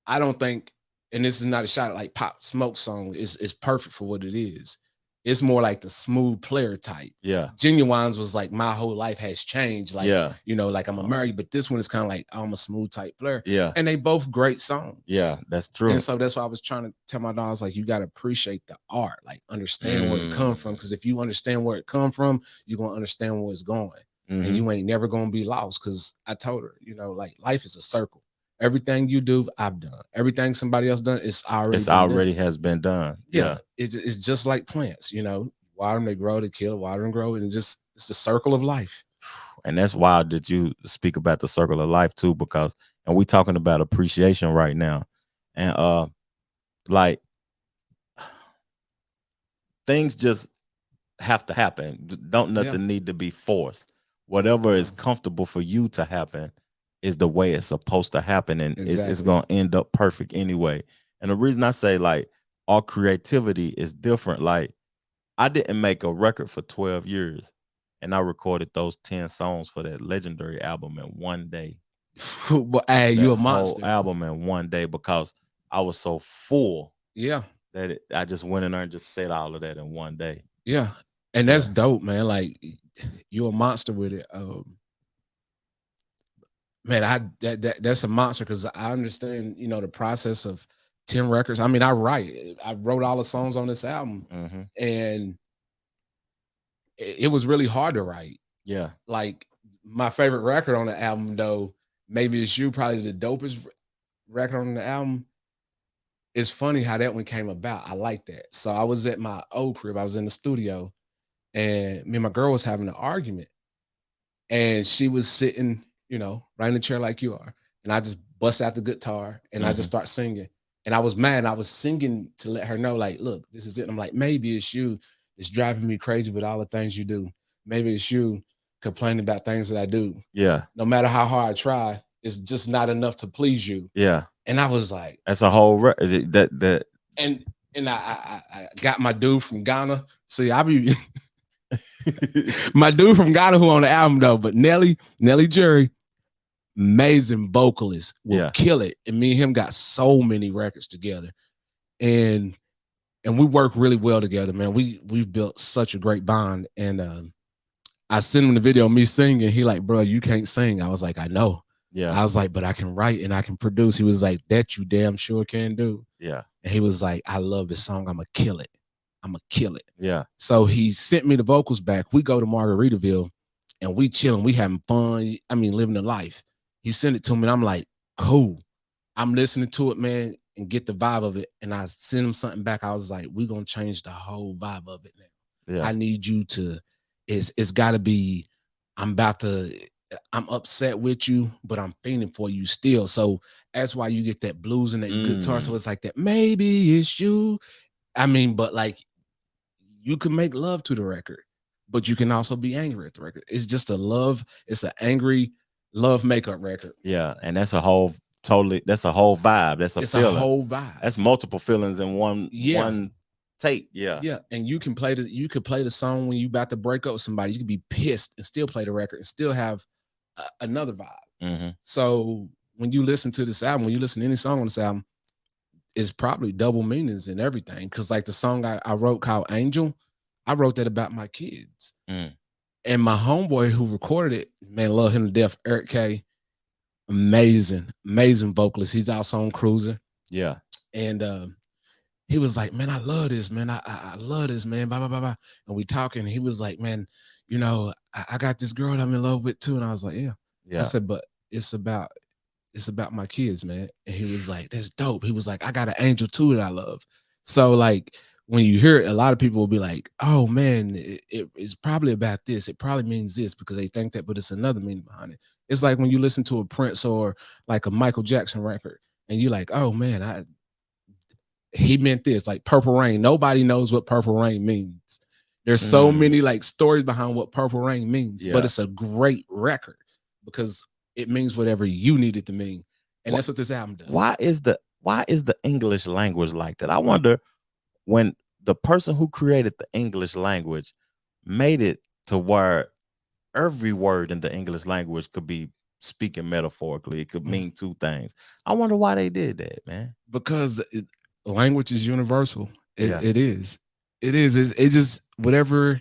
[SPEAKER 2] I don't think, and this is not a shot at like Pop Smoke song, is perfect for what it is. It's more like the smooth player type.
[SPEAKER 1] Yeah.
[SPEAKER 2] Genuine's was like my whole life has changed. Like,
[SPEAKER 1] Yeah.
[SPEAKER 2] you know, like I'm a married, but this one is kind of like I'm a smooth type player.
[SPEAKER 1] Yeah.
[SPEAKER 2] And they both great songs.
[SPEAKER 1] Yeah, that's true.
[SPEAKER 2] And so that's why I was trying to tell my daughters, like, you got to appreciate the art, like understand where it come from. Because if you understand where it come from, you're going to understand where it's going. And you ain't never going to be lost. Because I told her, you know, like life is a circle. Everything you do, I've done. Everything somebody else done, it's already
[SPEAKER 1] has been done. Yeah.
[SPEAKER 2] It's just like plants, you know, water them, they grow, they kill, water them, grow. And it's the circle of life.
[SPEAKER 1] And that's wild that you speak about the circle of life too, because, and we talking about appreciation right now. And like things just have to happen. Don't nothing need to be forced. Whatever is comfortable for you to happen is the way it's supposed to happen, and it's gonna end up perfect anyway. And the reason I say like our creativity is different. Like I didn't make a record for 12 years, and I recorded those 10 songs for that legendary album in one day.
[SPEAKER 2] But hey, you a monster.
[SPEAKER 1] Whole album in one day because I was so full.
[SPEAKER 2] Yeah.
[SPEAKER 1] That I just went in there and just said all of that in one day.
[SPEAKER 2] Yeah. And that's dope, man. Like you're a monster with it. Man, that's a monster because I understand, you know, the process of 10 records. I mean, I wrote all the songs on this album, and it was really hard to write.
[SPEAKER 1] Yeah.
[SPEAKER 2] Like my favorite record on the album, though, Maybe It's You, probably the dopest record on the album. It's funny how that one came about. I like that. So I was at my old crib. I was in the studio, and me and my girl was having an argument, and she was sitting, you know, right in the chair like you are. And I just bust out the guitar and I just start singing. And I was mad. I was singing to let her know, like, look, this is it. And I'm like, maybe it's you. It's driving me crazy with all the things you do. Maybe it's you complaining about things that I do.
[SPEAKER 1] Yeah.
[SPEAKER 2] No matter how hard I try, it's just not enough to please you.
[SPEAKER 1] Yeah.
[SPEAKER 2] And I was like,
[SPEAKER 1] that's a whole that.
[SPEAKER 2] And I got my dude from Ghana. See, I be my dude from Ghana who on the album though, but Nelly Jury, amazing vocalist, will kill it. And me and him got so many records together, and we work really well together, man. We've built such a great bond. And I sent him the video of me singing. He like, bro, you can't sing. I was like, I know.
[SPEAKER 1] Yeah.
[SPEAKER 2] I was like, but I can write and I can produce. He was like, that you damn sure can do.
[SPEAKER 1] Yeah.
[SPEAKER 2] And he was like, I love this song. I'm gonna kill it.
[SPEAKER 1] Yeah.
[SPEAKER 2] So he sent me the vocals back. We go to Margaritaville and we chilling. We having fun. I mean, living the life. He sent it to me and I'm like, cool. I'm listening to it, man, and get the vibe of it. And I sent him something back. I was like, we gonna change the whole vibe of it now.
[SPEAKER 1] Yeah.
[SPEAKER 2] I need you to, it's gotta be, I'm upset with you, but I'm feeling for you still. So that's why you get that blues and that guitar. So it's like that, maybe it's you. I mean, but like you can make love to the record, but you can also be angry at the record. It's just it's an angry love makeup record.
[SPEAKER 1] Yeah. And that's a whole that's a whole vibe. That's a feeling.
[SPEAKER 2] A whole vibe.
[SPEAKER 1] That's multiple feelings in one tape. Yeah.
[SPEAKER 2] Yeah. And you could play the song when you about to break up with somebody. You could be pissed and still play the record and still have another vibe. So when you listen to this album, when you listen to any song on this album, it's probably double meanings and everything. Cause like the song I wrote called Angel, I wrote that about my kids. And my homeboy who recorded it, man, love him to death, Eric K. Amazing vocalist. He's also on Cruiser.
[SPEAKER 1] Yeah.
[SPEAKER 2] And he was like, man, I love this, man. I love this, man. Blah, blah, blah, blah. And we talking. He was like, man, you know, I got this girl that I'm in love with too. And I was like, yeah. I said, but it's about my kids, man. And he was like, that's dope. He was like, I got an angel too that I love. So like when you hear it, a lot of people will be like, "Oh man, it's probably about this. It probably means this," because they think that, but it's another meaning behind it. It's like when you listen to a Prince or like a Michael Jackson record, and you like, "Oh man, he meant this." Like Purple Rain. Nobody knows what Purple Rain means. There's so many like stories behind what Purple Rain means, but it's a great record because it means whatever you need it to mean, and that's what this album does.
[SPEAKER 1] Why is the English language like that? I wonder when the person who created the English language made it to where every word in the English language could be speaking metaphorically. It could mean two things. I wonder why they did that, man.
[SPEAKER 2] Because language is universal.
[SPEAKER 1] Yeah.
[SPEAKER 2] It is. It is. It's just whatever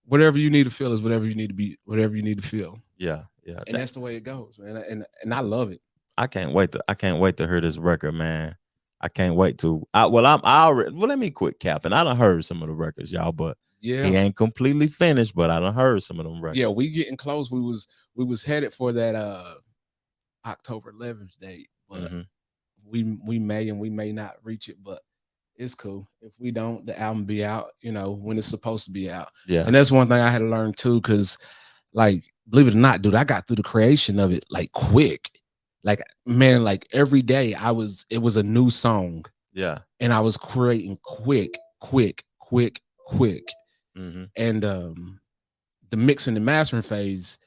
[SPEAKER 2] you need to feel is whatever you need to be, whatever you need to feel.
[SPEAKER 1] Yeah, yeah.
[SPEAKER 2] And that's the way it goes, man. And I love it.
[SPEAKER 1] I can't wait to hear this record, man. I can't wait to. Let me quit capping. I done heard some of the records, y'all, but
[SPEAKER 2] Yeah.
[SPEAKER 1] he ain't completely finished, but I done heard some of them records.
[SPEAKER 2] Yeah, we getting close. We was headed for that October 11th date, but we may and we may not reach it, but it's cool. If we don't, the album be out, when it's supposed to be out.
[SPEAKER 1] Yeah.
[SPEAKER 2] And that's one thing I had to learn too, because like, believe it or not, dude, I got through the creation of it like quick. Like, man, like every day it was a new song.
[SPEAKER 1] Yeah.
[SPEAKER 2] And I was creating quick. And the mixing and mastering phase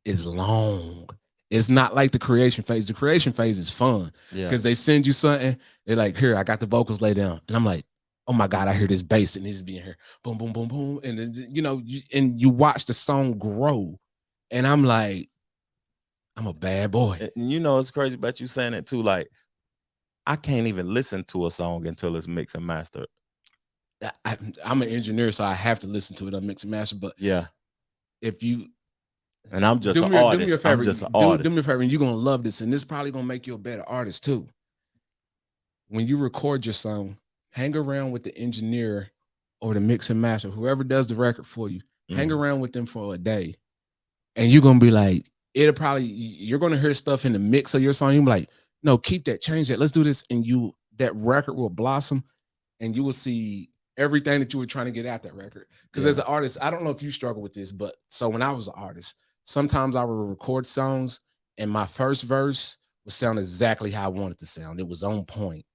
[SPEAKER 2] is long. It's not like the creation phase. The creation phase is fun because they send you something. They're like, "Here, I got the vocals laid down," and I'm like, "Oh my god, I hear this bass that needs to be in here." Boom, boom, boom, boom, and then, you watch the song grow, and I'm like, I'm a bad boy.
[SPEAKER 1] And it's crazy about you saying it too. Like, I can't even listen to a song until it's mixed and mastered.
[SPEAKER 2] I'm an engineer, so I have to listen to it on mix and master. But if you
[SPEAKER 1] and I'm just an artist.
[SPEAKER 2] Do me a favor.
[SPEAKER 1] I'm just an artist.
[SPEAKER 2] Do me a favor, and you're gonna love this, and this probably gonna make you a better artist too. When you record your song, hang around with the engineer or the mix and master, whoever does the record for you. Hang around with them for a day, and you're gonna be like, you're gonna hear stuff in the mix of your song. You're like, no, keep that, change that, let's do this, and that record will blossom, and you will see everything that you were trying to get at that record. Because as an artist, I don't know if you struggle with this, but so when I was an artist, sometimes I would record songs and my first verse would sound exactly how I wanted to sound. It was on point.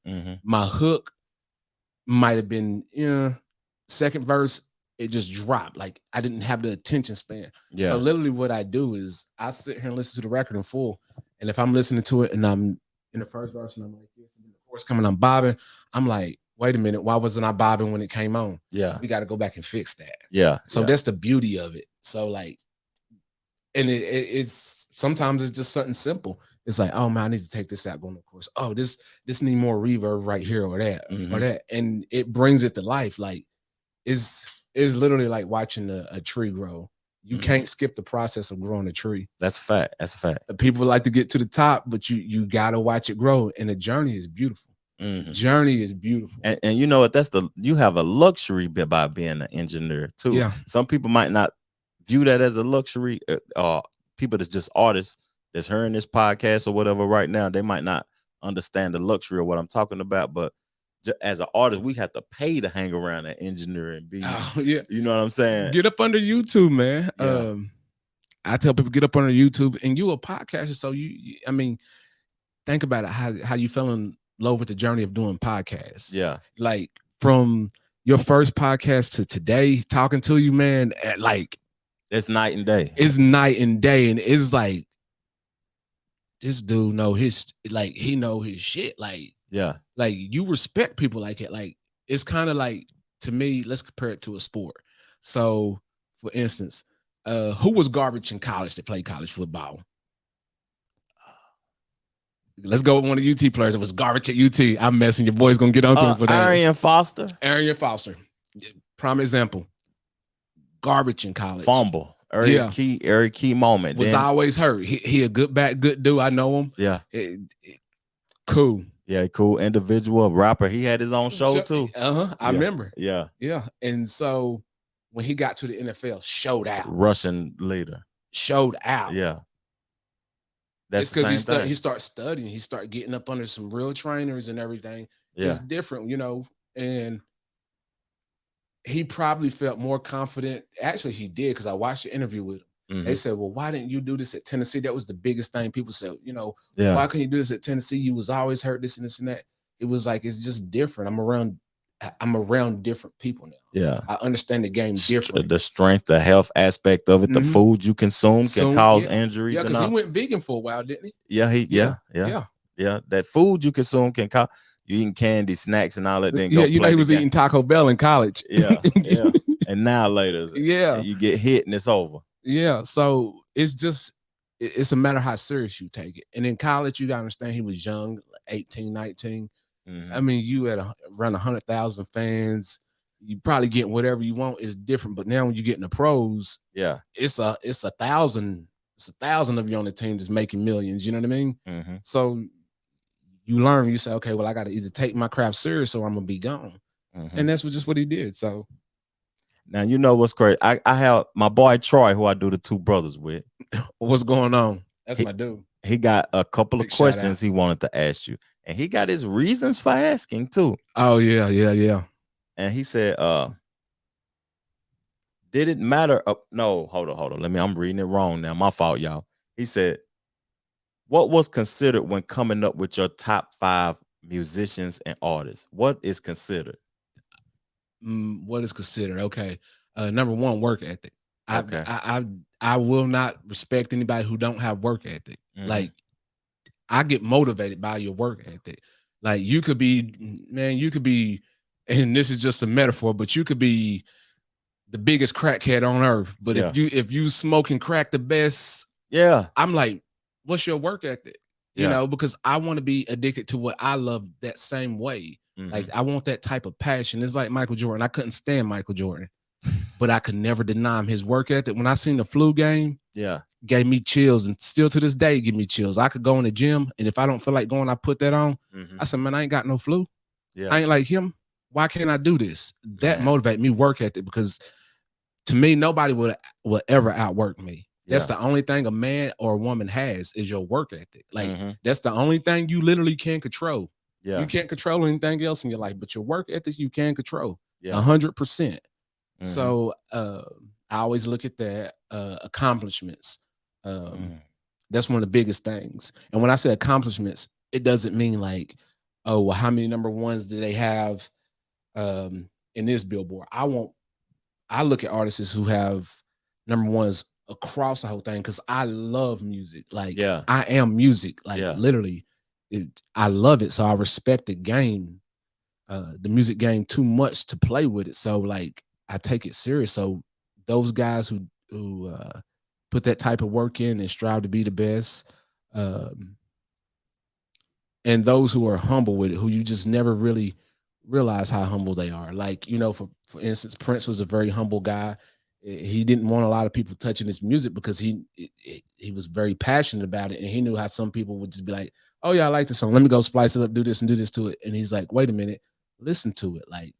[SPEAKER 2] My hook might have been, second verse, it just dropped. Like I didn't have the attention span. So literally what I do is I sit here and listen to the record in full. And if I'm listening to it and I'm in the first verse and I'm like, yes, and the chorus coming, I'm bobbing, I'm like, wait a minute, why wasn't I bobbing when it came on? We got to go back and fix that. So that's the beauty of it. So like, and it's sometimes it's just something simple. It's like, oh man, I need to take this out going of course. Oh, this need more reverb right here or that or that, and it brings it to life. Like it's literally like watching a tree grow. You can't skip the process of growing a tree.
[SPEAKER 1] That's a fact. That's a fact.
[SPEAKER 2] People like to get to the top, but you gotta watch it grow, and the journey is beautiful. Journey is beautiful,
[SPEAKER 1] and you know what? You have a luxury by being an engineer too.
[SPEAKER 2] Yeah.
[SPEAKER 1] Some people might not view that as a luxury. People that's just artists that's hearing this podcast or whatever right now, they might not understand the luxury of what I'm talking about. But as an artist, we have to pay to hang around an engineer and be. You know what I'm saying?
[SPEAKER 2] Get up under YouTube, man. I tell people get up under YouTube, and you a podcaster, so I mean, think about it. How you fell in love with the journey of doing podcasts? Like from your first podcast to today, talking to you, man. Like
[SPEAKER 1] it's night and day.
[SPEAKER 2] It's night and day, and it's like this dude know he know his shit. Like like you respect people like it. Like it's kind of like, to me, let's compare it to a sport. So, for instance, who was garbage in college that played college football? Let's go with one of the UT players that was garbage at UT. I'm messing. Your boy's gonna get onto him for that.
[SPEAKER 1] Arian Foster.
[SPEAKER 2] Prime example. Garbage in college.
[SPEAKER 1] Fumble. Every key moment.
[SPEAKER 2] Was always hurt. He a good dude. I know him. Cool.
[SPEAKER 1] Yeah, cool individual, rapper. He had his own show too.
[SPEAKER 2] I remember.
[SPEAKER 1] Yeah.
[SPEAKER 2] And so when he got to the NFL, showed out.
[SPEAKER 1] Russian leader.
[SPEAKER 2] Showed out.
[SPEAKER 1] Yeah.
[SPEAKER 2] That's because he started studying. He started getting up under some real trainers and everything. It's different, And he probably felt more confident. Actually, he did, because I watched the interview with him. They said, well, why didn't you do this at Tennessee? That was the biggest thing. People said, you know, why couldn't you do this at Tennessee? You was always hurt, this and this and that. It was like, it's just different. I'm around different people now.
[SPEAKER 1] Yeah.
[SPEAKER 2] I understand the game different.
[SPEAKER 1] The strength, the health aspect of it, the food you consume can cause injuries.
[SPEAKER 2] Yeah, because he went vegan for a while, didn't he?
[SPEAKER 1] Yeah, yeah. That food you consume can cause you eating candy, snacks, and all that. Then
[SPEAKER 2] you know, he was eating Taco Bell in college.
[SPEAKER 1] Yeah. And now later, you get hit and it's over.
[SPEAKER 2] Yeah, so it's a matter how serious you take it. And in college, you gotta understand, he was young, 18, 19. I mean, you had around 100,000 fans. You probably get whatever you want. Is different, but now when you get in the pros, it's a thousand of you on the team that's making millions. You know what I mean? So you learn. You say, okay, well, I got to either take my craft serious or I'm gonna be gone. And that's just what he did. So.
[SPEAKER 1] Now, you know what's crazy? I have my boy Troy, who I do the Two Brothers with.
[SPEAKER 2] What's going on? That's my dude.
[SPEAKER 1] He got a couple of questions he wanted to ask you. And he got his reasons for asking, too.
[SPEAKER 2] Oh, yeah.
[SPEAKER 1] And he said, did it matter? No, hold on. I'm reading it wrong now. My fault, y'all. He said, what was considered when coming up with your top 5 musicians and artists? What is considered?
[SPEAKER 2] What is considered? Okay. Number one, work ethic.
[SPEAKER 1] Okay.
[SPEAKER 2] I will not respect anybody who don't have work ethic. Like, I get motivated by your work ethic. Like, you could be, and this is just a metaphor, but you could be the biggest crackhead on earth. But if you smoking crack the best, I'm like, what's your work ethic? You know, because I want to be addicted to what I love that same way. Like, I want that type of passion. It's like Michael Jordan. I couldn't stand Michael Jordan, but I could never deny him his work ethic. When I seen the flu game, gave me chills, and still to this day give me chills. I could go in the gym, and if I don't feel like going, I put that on. I said, man, I ain't got no flu. I ain't like him. Why can't I do this? That motivate me, work ethic, because to me, nobody will ever outwork me. That's the only thing a man or a woman has, is your work ethic. Like, that's the only thing you literally can control. You can't control anything else in your life, but your work ethic you can control 100%. So I always look at that, accomplishments. That's one of the biggest things. And when I say accomplishments, it doesn't mean like, oh, well, how many number ones do they have in this Billboard? I look at artists who have number ones across the whole thing, because I love music. Like, I am music. Like, literally, I love it. So I respect the game, the music game, too much to play with it. So like, I take it serious. So those guys who put that type of work in and strive to be the best, and those who are humble with it, who you just never really realize how humble they are. Like, you know, for instance, Prince was a very humble guy. He didn't want a lot of people touching his music because he was very passionate about it, and he knew how some people would just be like, oh yeah, I like this song, let me go splice it up, do this and do this to it. And he's like, wait a minute, listen to it, like,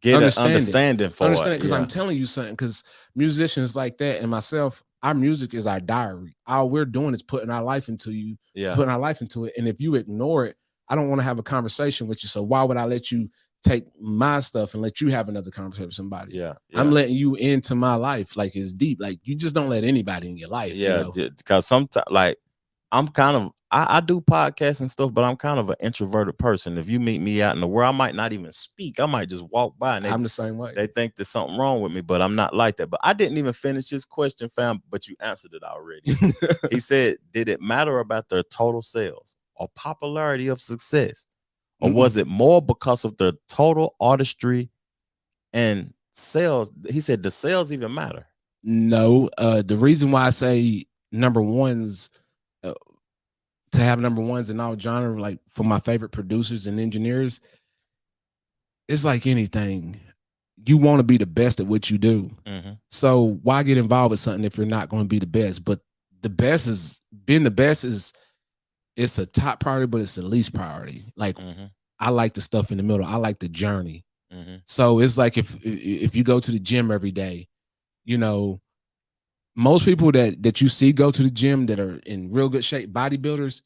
[SPEAKER 1] get an understanding for it.
[SPEAKER 2] Because I'm telling you something, because musicians like that and myself, our music is our diary. All we're doing is putting our life into you, putting our life into it. And if you ignore it, I don't want to have a conversation with you. So why would I let you take my stuff and let you have another conversation with somebody? I'm letting you into my life. Like, it's deep. Like, you just don't let anybody in your life.
[SPEAKER 1] Because sometimes, like, I'm kind of, I do podcasts and stuff, but I'm kind of an introverted person. If you meet me out in the world, I might not even speak. I might just walk by, and
[SPEAKER 2] I'm the same way.
[SPEAKER 1] They think there's something wrong with me, but I'm not like that. But I didn't even finish his question, fam, but you answered it already. He said, did it matter about their total sales or popularity of success? Or was it more because of their total artistry and sales? He said, the sales even matter?
[SPEAKER 2] No. The reason why I say number ones, to have number ones in all genre, like for my favorite producers and engineers, it's like anything. You want to be the best at what you do. So why get involved with something if you're not going to be the best? But being the best is, it's a top priority, but it's the least priority. Like, I like the stuff in the middle. I like the journey. So it's like, if you go to the gym every day, you know, most people that you see go to the gym that are in real good shape, bodybuilders,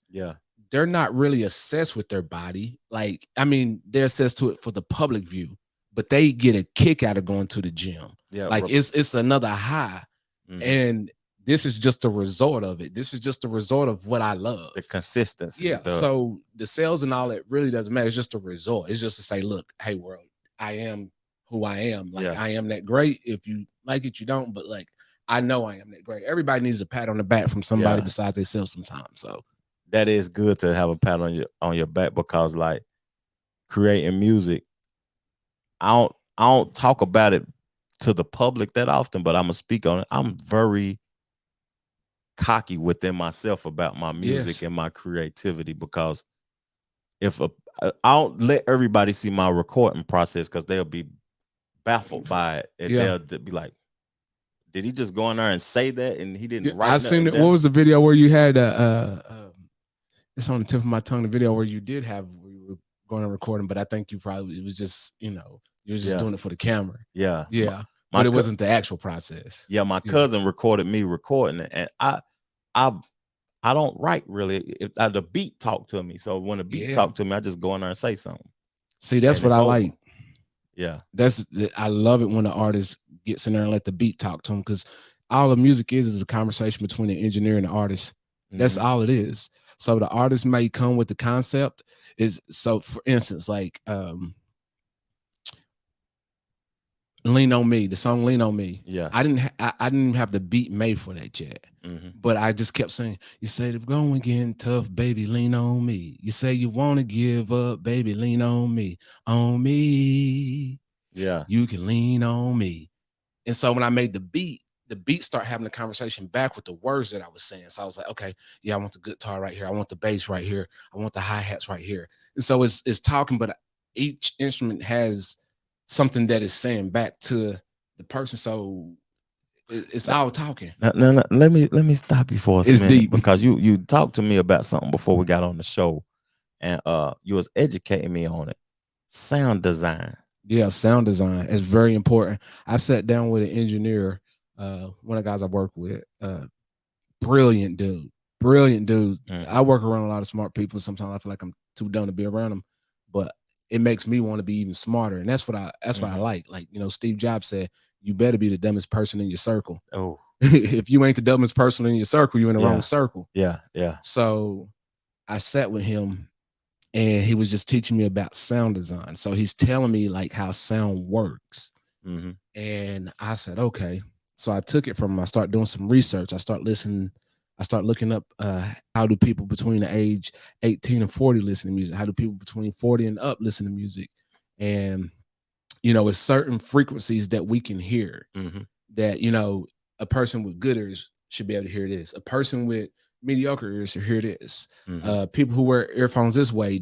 [SPEAKER 2] they're not really obsessed with their body. Like, I mean, they're obsessed to it for the public view, but they get a kick out of going to the gym.
[SPEAKER 1] Yeah,
[SPEAKER 2] Like it's another high. And this is just a result of it. This is just a result of what I love.
[SPEAKER 1] The consistency.
[SPEAKER 2] Yeah. So the sales and all that really doesn't matter. It's just a result. It's just to say, look, hey world, I am who I am. Like I am that great. If you like it, you don't. But like I know I am that great. Everybody needs a pat on the back from somebody besides themselves sometimes. So
[SPEAKER 1] that is good to have a pat on your back, because like creating music, I don't talk about it to the public that often, but I'm gonna speak on it. I'm very cocky within myself about my music and my creativity, because if I don't let everybody see my recording process, because they'll be baffled by it, and they'll be like, did he just go in there and say that and he didn't write?
[SPEAKER 2] I seen it. What was the video where you had it's on the tip of my tongue, the video where you did have where you were going and recording, but I think you probably, it was just, you know, you were just doing it for the camera.
[SPEAKER 1] Yeah.
[SPEAKER 2] But it wasn't the actual process.
[SPEAKER 1] Yeah, my cousin recorded me recording it, and I don't write really. If the beat talk to me, so when the beat talk to me, I just go in there and say something.
[SPEAKER 2] See, that's what I like.
[SPEAKER 1] Yeah,
[SPEAKER 2] I love it when the artist gets in there and let the beat talk to him, because all the music is a conversation between the engineer and the artist. That's all it is. So the artist may come with the concept. So for instance, like Lean on Me, the song Lean on Me.
[SPEAKER 1] Yeah.
[SPEAKER 2] I didn't have the beat made for that yet. But I just kept saying, you say the going getting tough, baby, lean on me. You say you want to give up, baby, lean on me. On me.
[SPEAKER 1] Yeah.
[SPEAKER 2] You can lean on me. And so when I made the beat started having a conversation back with the words that I was saying. So I was like, okay, yeah, I want the guitar right here. I want the bass right here. I want the hi-hats right here. And so it's talking, but each instrument has something that is saying back to the person. So it's all talking.
[SPEAKER 1] No, let me stop you for a minute,
[SPEAKER 2] deep.
[SPEAKER 1] because you talked to me about something before we got on the show, and you was educating me on it. Sound design.
[SPEAKER 2] Yeah, sound design is very important. I sat down with an engineer, one of the guys I work with, brilliant dude. I work around a lot of smart people. Sometimes I feel like I'm too dumb to be around them, but it makes me want to be even smarter. And that's what I like. Like, you know, Steve Jobs said, you better be the dumbest person in your circle.
[SPEAKER 1] Oh,
[SPEAKER 2] if you ain't the dumbest person in your circle, you're in the wrong circle.
[SPEAKER 1] Yeah.
[SPEAKER 2] So I sat with him, and he was just teaching me about sound design. So he's telling me like how sound works. And I said, okay. So I took it from him. I started doing some research. I start looking up how do people between the age 18 and 40 listen to music? How do people between 40 and up listen to music? And, you know, it's certain frequencies that we can hear that, you know, a person with good ears should be able to hear this. A person with mediocre ears should hear this. People who wear earphones this way,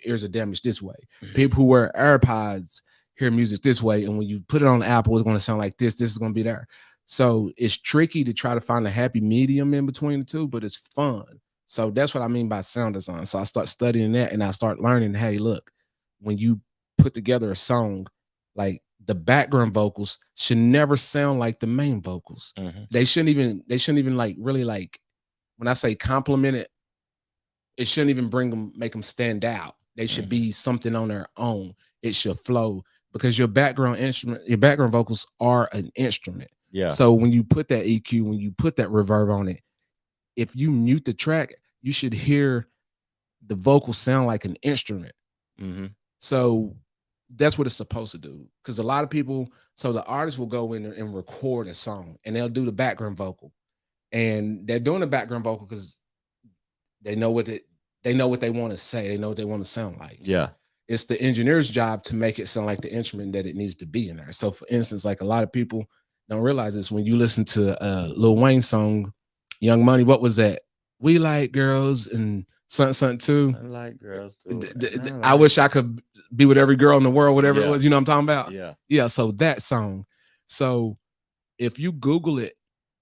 [SPEAKER 2] ears are damaged this way. People who wear AirPods hear music this way, and when you put it on Apple, it's going to sound like this. This is going to be there. So it's tricky to try to find a happy medium in between the two, but it's fun. So that's what I mean by sound design. So I start studying that, and I start learning, hey, look, when you put together a song, like the background vocals should never sound like the main vocals. They shouldn't even like really, like, when I say compliment it shouldn't even make them stand out. They should be something on their own. It should flow, because your background vocals are an instrument.
[SPEAKER 1] Yeah.
[SPEAKER 2] So when you put that EQ, when you put that reverb on it, if you mute the track, you should hear the vocals sound like an instrument. So that's what it's supposed to do. Because a lot of people, so the artist will go in and record a song, and they'll do the background vocal, and they're doing the background vocal because they know what they want to say. They know what they want to sound like.
[SPEAKER 1] Yeah.
[SPEAKER 2] It's the engineer's job to make it sound like the instrument that it needs to be in there. So for instance, like a lot of people don't realize this, when you listen to Lil Wayne's song, Young Money, what was that? We like girls and something too.
[SPEAKER 1] I like girls too.
[SPEAKER 2] I wish I could be with every girl in the world, whatever it was, you know what I'm talking about?
[SPEAKER 1] Yeah.
[SPEAKER 2] Yeah. So that song. So if you Google it,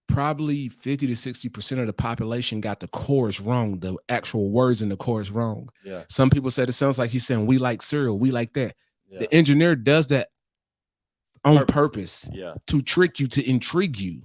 [SPEAKER 2] probably 50 to 60% of the population got the chorus wrong, the actual words in the chorus wrong.
[SPEAKER 1] Yeah.
[SPEAKER 2] Some people said it sounds like he's saying we like cereal, we like that. Yeah. The engineer does that on purpose
[SPEAKER 1] yeah,
[SPEAKER 2] to trick you, to intrigue you.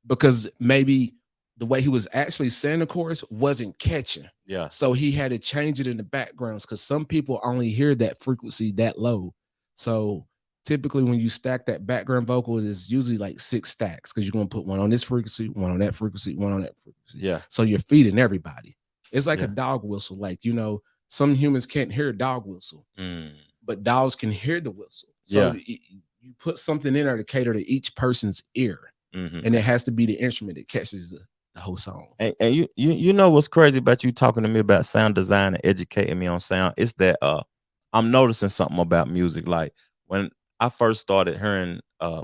[SPEAKER 2] Because maybe the way he was actually saying the chorus wasn't catching.
[SPEAKER 1] Yeah.
[SPEAKER 2] So he had to change it in the backgrounds because some people only hear that frequency that low. So typically when you stack that background vocal, it's usually like 6 stacks because you're gonna put one on this frequency, one on that frequency, one on that frequency.
[SPEAKER 1] Yeah.
[SPEAKER 2] So you're feeding everybody. It's like
[SPEAKER 1] Yeah.
[SPEAKER 2] a dog whistle. Like, you know, some humans can't hear a dog whistle, but dogs can hear the whistle. So you put something in there to cater to each person's ear, and it has to be the instrument that catches the whole song.
[SPEAKER 1] And you know what's crazy about you talking to me about sound design and educating me on sound is that I'm noticing something about music. Like when I first started hearing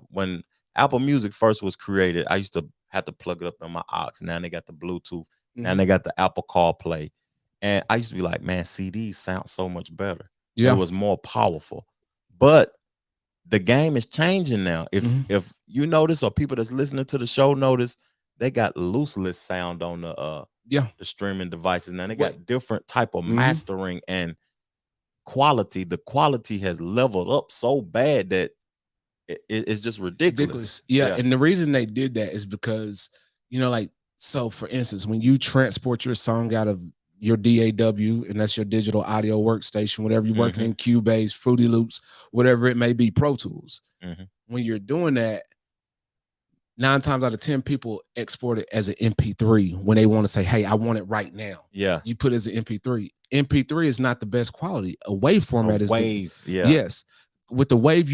[SPEAKER 1] when Apple Music first was created, I used to have to plug it up on my aux. Now they got the Bluetooth. Now they got the Apple CarPlay. And I used to be like, man, CDs sound so much better.
[SPEAKER 2] Yeah.
[SPEAKER 1] It was more powerful. But the game is changing now. If you notice, or people that's listening to the show notice, they got lossless sound on the streaming devices. Now they got different type of mastering and quality. The quality has leveled up so bad that it's just ridiculous.
[SPEAKER 2] Yeah, and the reason they did that is because, you know, like, so for instance, when you transport your song out of your DAW, and that's your digital audio workstation, whatever you're working in, Cubase, Fruity Loops, whatever it may be, Pro Tools. When you're doing that, 9 times out of 10 people export it as an MP3 when they want to say, hey, I want it right now.
[SPEAKER 1] Yeah.
[SPEAKER 2] You put it as an MP3. MP3 is not the best quality. A wave format is
[SPEAKER 1] wave.
[SPEAKER 2] Yes. With the wave,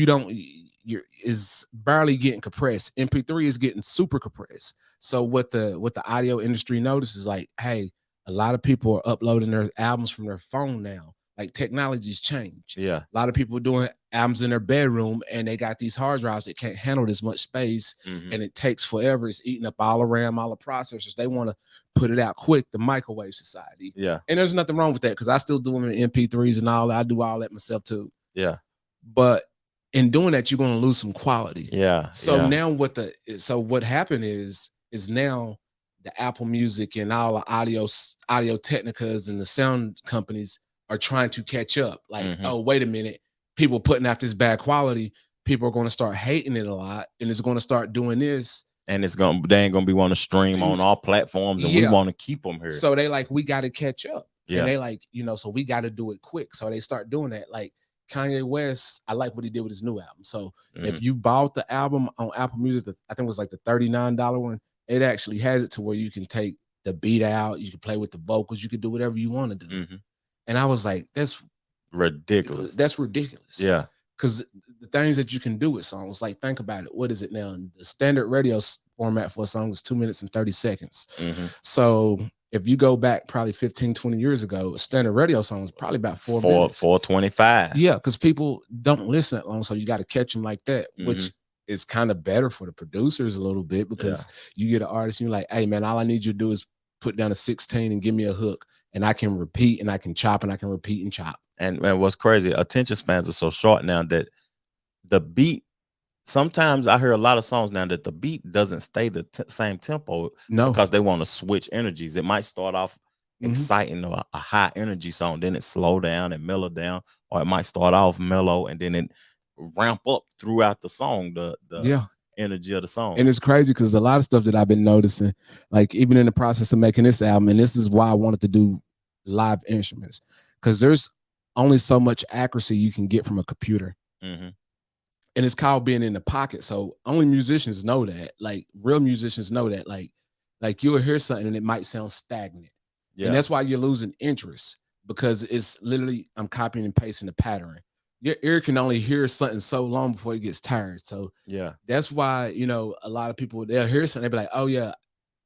[SPEAKER 2] is barely getting compressed. MP3 is getting super compressed. So what the audio industry notices is like, hey, a lot of people are uploading their albums from their phone now. Like, technology's changed.
[SPEAKER 1] Yeah.
[SPEAKER 2] A lot of people are doing albums in their bedroom, and they got these hard drives that can't handle this much space, and it takes forever. It's eating up all the RAM, all the processors. They want to put it out quick, the microwave society.
[SPEAKER 1] Yeah.
[SPEAKER 2] And there's nothing wrong with that because I still do them in MP3s and all that. I do all that myself too.
[SPEAKER 1] Yeah.
[SPEAKER 2] But in doing that, you're going to lose some quality.
[SPEAKER 1] Yeah.
[SPEAKER 2] So now what happened is now the Apple Music and all the Audio Technicas and the sound companies are trying to catch up. Like, oh, wait a minute, people putting out this bad quality. People are going to start hating it a lot, and it's going to start doing this.
[SPEAKER 1] And they ain't gonna be want to stream on all platforms, and we want to keep them here.
[SPEAKER 2] So they like, we got to catch up.
[SPEAKER 1] Yeah.
[SPEAKER 2] And they like, you know, so we got to do it quick. So they start doing that. Like Kanye West, I like what he did with his new album. So if you bought the album on Apple Music, I think it was like the $39 one, it actually has it to where you can take the beat out, you can play with the vocals, you can do whatever you want to do. And I was like, that's
[SPEAKER 1] ridiculous.
[SPEAKER 2] That's ridiculous.
[SPEAKER 1] Yeah.
[SPEAKER 2] Because the things that you can do with songs, like, think about it. What is it now? The standard radio format for a song is 2 minutes and 30 seconds. So if you go back probably 15, 20 years ago, a standard radio song was probably about 4 minutes.
[SPEAKER 1] 4:25.
[SPEAKER 2] Yeah, because people don't listen that long. So you got to catch them like that, which is kind of better for the producers a little bit, because you get an artist and you're like, hey, man, all I need you to do is put down a 16 and give me a hook, and I can repeat and I can chop and I can repeat and chop.
[SPEAKER 1] And what's crazy, attention spans are so short now that the beat, sometimes I hear a lot of songs now that the beat doesn't stay the same tempo.
[SPEAKER 2] No.
[SPEAKER 1] Because they want to switch energies. It might start off exciting or a high energy song, then it slow down and mellow down, or it might start off mellow and then it ramp up throughout the song, the energy of the song.
[SPEAKER 2] And it's crazy because a lot of stuff that I've been noticing, like even in the process of making this album, and this is why I wanted to do live instruments, because there's only so much accuracy you can get from a computer. And it's called being in the pocket. So only musicians know that. Like, real musicians know that. Like you'll hear something and it might sound stagnant. And that's why you're losing interest, because it's literally, I'm copying and pasting the pattern. Your ear can only hear something so long before it gets tired. So that's why, you know, a lot of people, they'll hear something, they'll be like, oh yeah,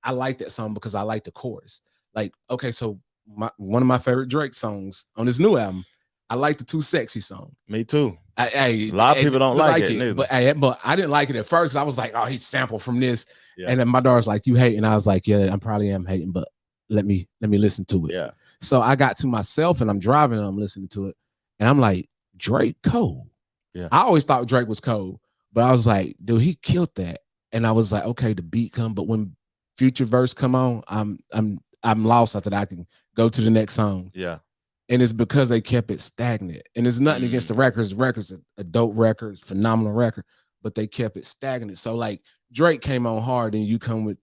[SPEAKER 2] I like that song because I like the chorus. Like, okay, so one of my favorite Drake songs on this new album, I like the Too Sexy song.
[SPEAKER 1] Me too.
[SPEAKER 2] A
[SPEAKER 1] lot of people don't like it neither.
[SPEAKER 2] But I didn't like it at first. I was like, oh, he sampled from this. And then my daughter's like, you hating? I was like, yeah, I probably am hating, but let me listen to it. So I got to myself and I'm driving and I'm listening to it. And I'm like, Drake cold. I always thought Drake was cold, but I was like, dude, he killed that. And I was like, okay, the beat come, but when Future verse come on, I'm lost after that. I can go to the next song. And it's because they kept it stagnant. And it's nothing against the records. The record's a dope record, phenomenal record, but they kept it stagnant. So like Drake came on hard and you come with